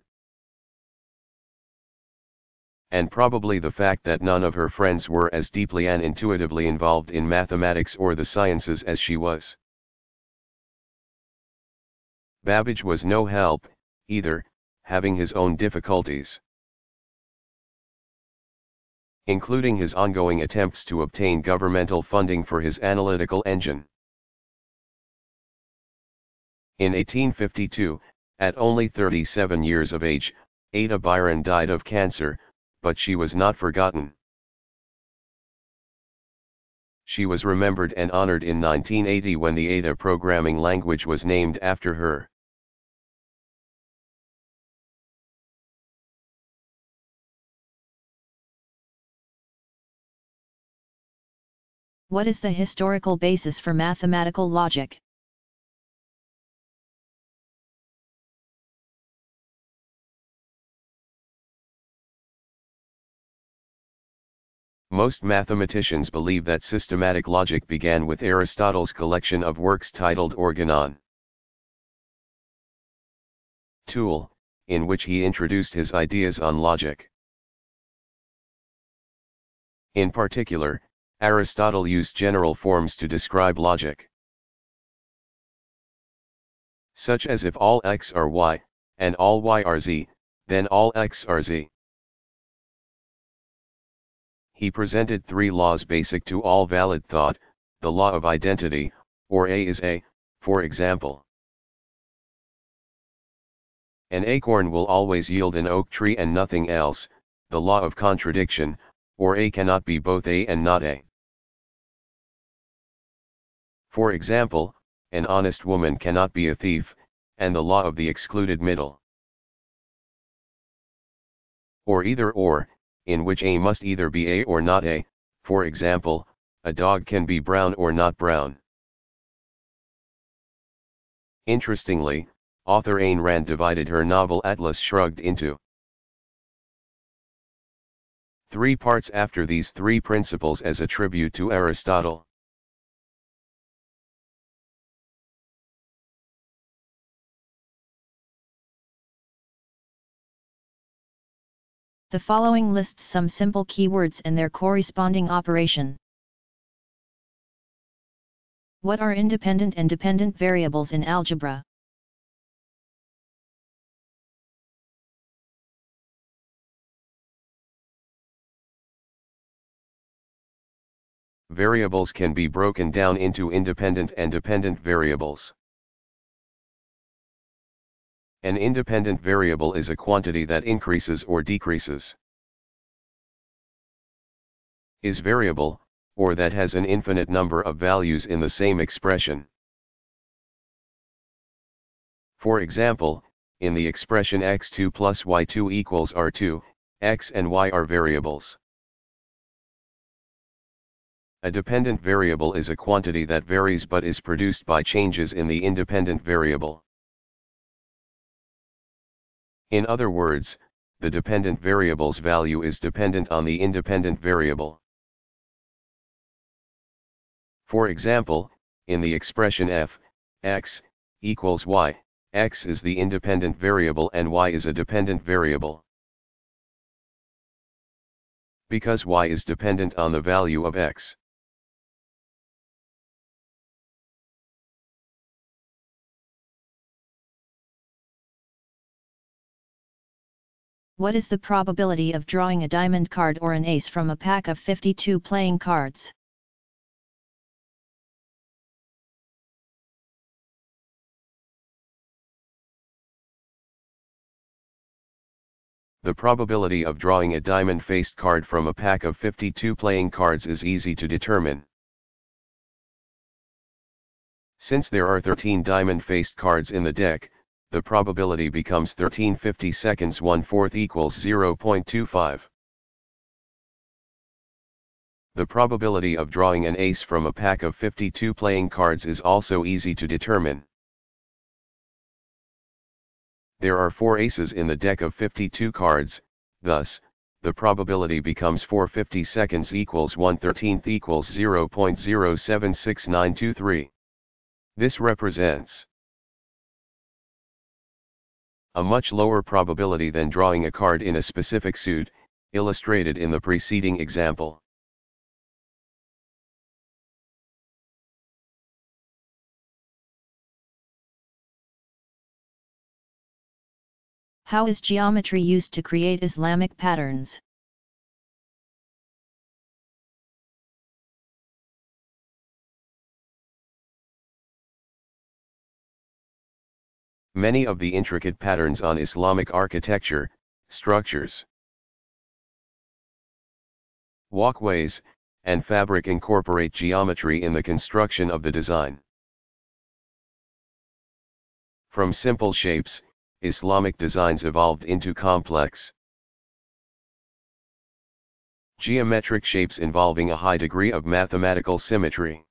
S2: and probably the fact that none of her friends were as deeply and intuitively involved in mathematics or the sciences as she was. Babbage was no help, either, having his own difficulties, including his ongoing attempts to obtain governmental funding for his analytical engine. In 1852, at only 37 years of age, Ada Byron died of cancer, but she was not forgotten. She was remembered and honored in 1980 when the Ada programming language was named after her.
S1: What is the historical basis for mathematical logic?
S2: Most mathematicians believe that systematic logic began with Aristotle's collection of works titled Organon, Tool, in which he introduced his ideas on logic. In particular, Aristotle used general forms to describe logic, such as if all x are y, and all y are z, then all x are z. He presented three laws basic to all valid thought: the law of identity, or A is A, for example. An acorn will always yield an oak tree and nothing else, the law of contradiction, or A cannot be both A and not A. For example, an honest woman cannot be a thief, and the law of the excluded middle. Or either or, in which A must either be A or not A, for example, a dog can be brown or not brown. Interestingly, author Ayn Rand divided her novel Atlas Shrugged into 3 parts after these 3 principles as a tribute to Aristotle.
S1: The following lists some simple keywords and their corresponding operation. What are independent and dependent variables in algebra?
S2: Variables can be broken down into independent and dependent variables. An independent variable is a quantity that increases or decreases. Is variable, or that has an infinite number of values in the same expression. For example, in the expression x2 plus y2 equals r2, x and y are variables. A dependent variable is a quantity that varies but is produced by changes in the independent variable. In other words, the dependent variable's value is dependent on the independent variable. For example, in the expression f, x, equals y, x is the independent variable and y is a dependent variable. Because y is dependent on the value of x.
S1: What is the probability of drawing a diamond card or an ace from a pack of 52 playing cards?
S2: The probability of drawing a diamond-faced card from a pack of 52 playing cards is easy to determine. Since there are 13 diamond-faced cards in the deck, the probability becomes 13 50-seconds 1/4 equals 0.25. The probability of drawing an ace from a pack of 52 playing cards is also easy to determine. There are 4 aces in the deck of 52 cards, thus, the probability becomes 4 50-seconds equals 1/13 equals 0.076923. This represents a much lower probability than drawing a card in a specific suit, illustrated in the preceding example.
S1: How is geometry used to create Islamic patterns?
S2: Many of the intricate patterns on Islamic architecture, structures, walkways, and fabric incorporate geometry in the construction of the design. From simple shapes, Islamic designs evolved into complex, geometric shapes involving a high degree of mathematical symmetry.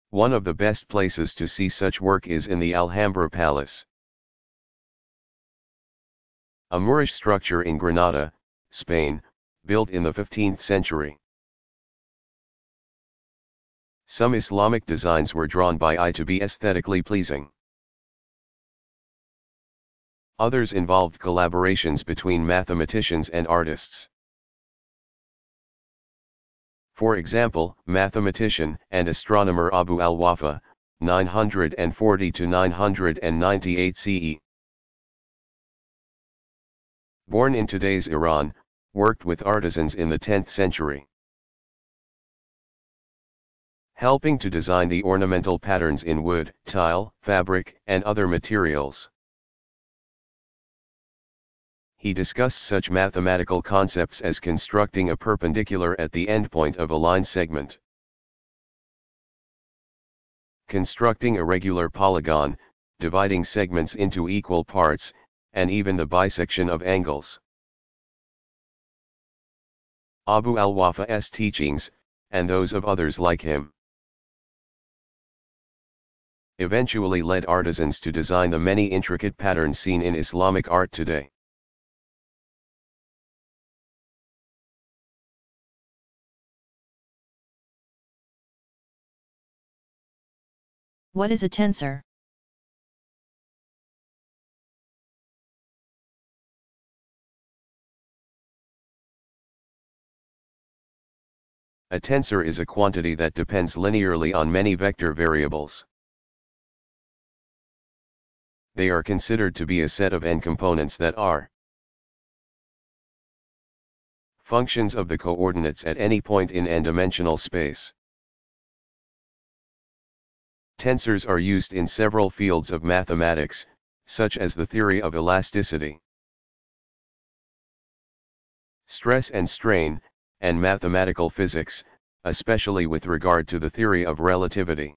S2: One of the best places to see such work is in the Alhambra Palace, a Moorish structure in Granada, Spain, built in the 15th century. Some Islamic designs were drawn by eye to be aesthetically pleasing. Others involved collaborations between mathematicians and artists. For example, mathematician and astronomer Abu al-Wafa, 940 to 998 CE. Born in today's Iran, worked with artisans in the 10th century, helping to design the ornamental patterns in wood, tile, fabric, and other materials. He discussed such mathematical concepts as constructing a perpendicular at the endpoint of a line segment, constructing a regular polygon, dividing segments into equal parts, and even the bisection of angles. Abu al-Wafa's teachings, and those of others like him, eventually led artisans to design the many intricate patterns seen in Islamic art today.
S1: What is a tensor?
S2: A tensor is a quantity that depends linearly on many vector variables. They are considered to be a set of n components that are functions of the coordinates at any point in n-dimensional space. Tensors are used in several fields of mathematics, such as the theory of elasticity, stress and strain, and mathematical physics, especially with regard to the theory of relativity.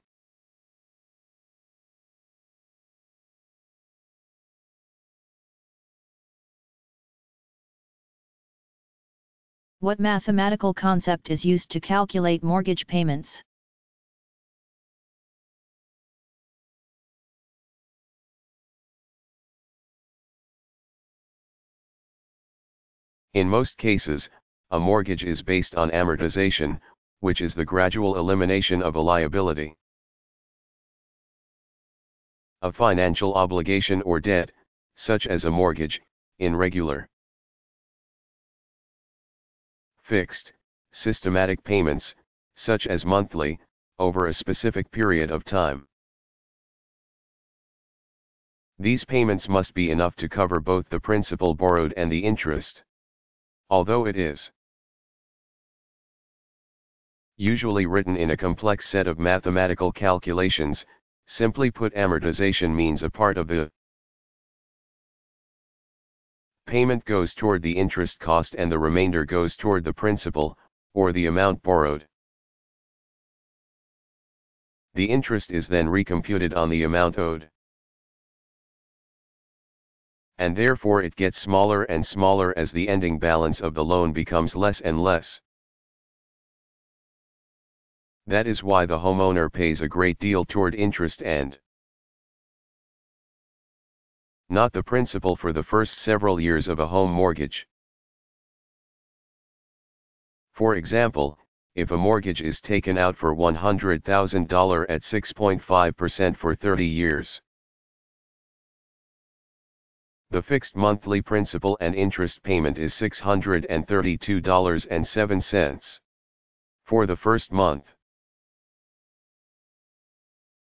S1: What mathematical concept is used to calculate mortgage payments?
S2: In most cases, a mortgage is based on amortization, which is the gradual elimination of a liability. A financial obligation or debt, such as a mortgage, in regular, fixed, systematic payments, such as monthly, over a specific period of time. These payments must be enough to cover both the principal borrowed and the interest. Although it is usually written in a complex set of mathematical calculations, simply put, amortization means a part of the payment goes toward the interest cost and the remainder goes toward the principal, or the amount borrowed. The interest is then recomputed on the amount owed, and therefore it gets smaller and smaller as the ending balance of the loan becomes less and less. That is why the homeowner pays a great deal toward interest and not the principal for the first several years of a home mortgage. For example, if a mortgage is taken out for $100,000 at 6.5% for 30 years, the fixed monthly principal and interest payment is $632.07 for the first month.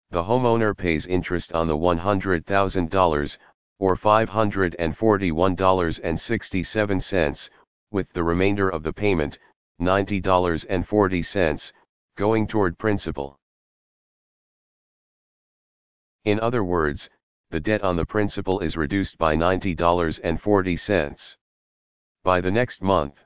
S2: The homeowner pays interest on the $100,000, or $541.67, with the remainder of the payment, $90.40, going toward principal. In other words, the debt on the principal is reduced by $90.40. By the next month,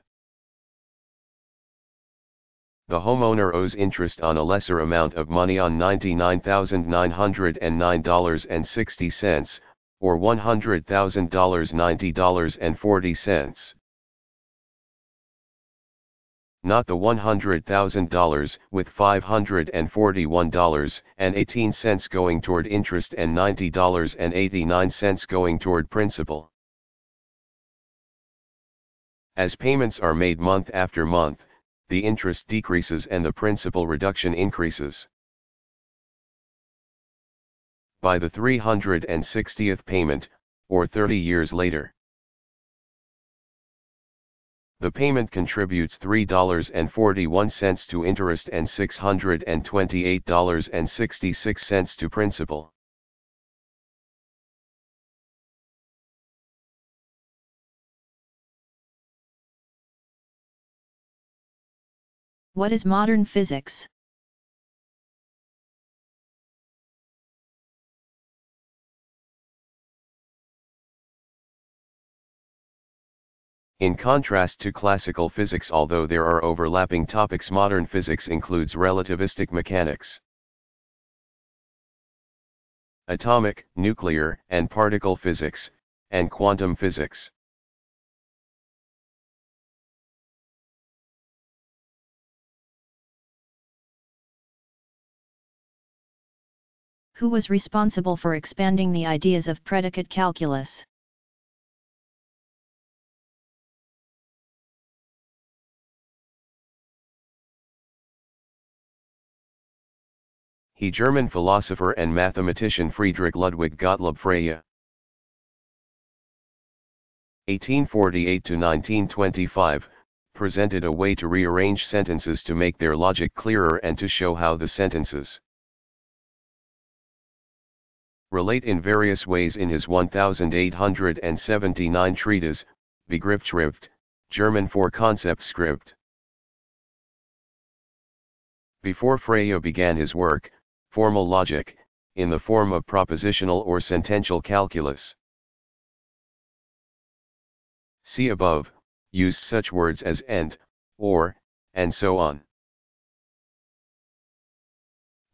S2: the homeowner owes interest on a lesser amount of money on $99,909.60, or $100,000 $90.40. Not the $100,000 with $541.18 going toward interest and $90.89 going toward principal. As payments are made month after month, the interest decreases and the principal reduction increases. By the 360th payment, or 30 years later, The payment contributes $3.41 to interest and $628.66 to principal.
S1: What is modern physics?
S2: In contrast to classical physics, although there are overlapping topics, modern physics includes relativistic mechanics, atomic, nuclear, and particle physics, and quantum physics.
S1: Who was responsible for expanding the ideas of predicate calculus?
S2: He German philosopher and mathematician Friedrich Ludwig Gottlob Frege. 1848 to 1925, presented a way to rearrange sentences to make their logic clearer and to show how the sentences relate in various ways in his 1879 treatise, Begriffsschrift, German for Konzeptschrift. Before Frege began his work, formal logic, in the form of propositional or sentential calculus, see above, used such words as and, or, and so on.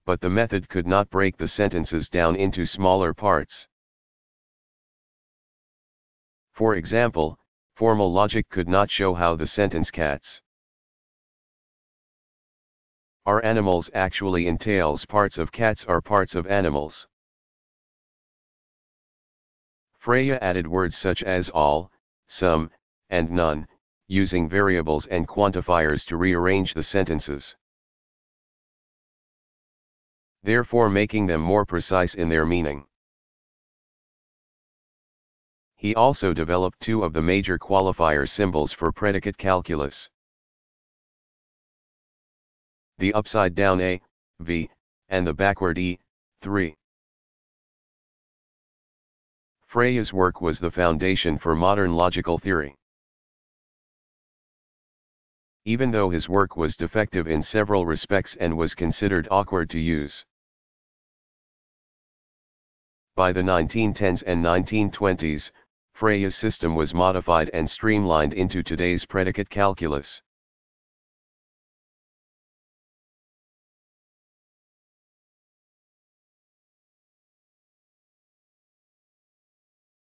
S2: But the method could not break the sentences down into smaller parts. For example, formal logic could not show how the sentence cats are animals actually entails parts of cats are parts of animals. Frege added words such as all, some, and none, using variables and quantifiers to rearrange the sentences, therefore making them more precise in their meaning. He also developed two of the major qualifier symbols for predicate calculus: the upside down A, V, and the backward E, 3. Frege's work was the foundation for modern logical theory. Even though his work was defective in several respects and was considered awkward to use, by the 1910s and 1920s, Frege's system was modified and streamlined into today's predicate calculus.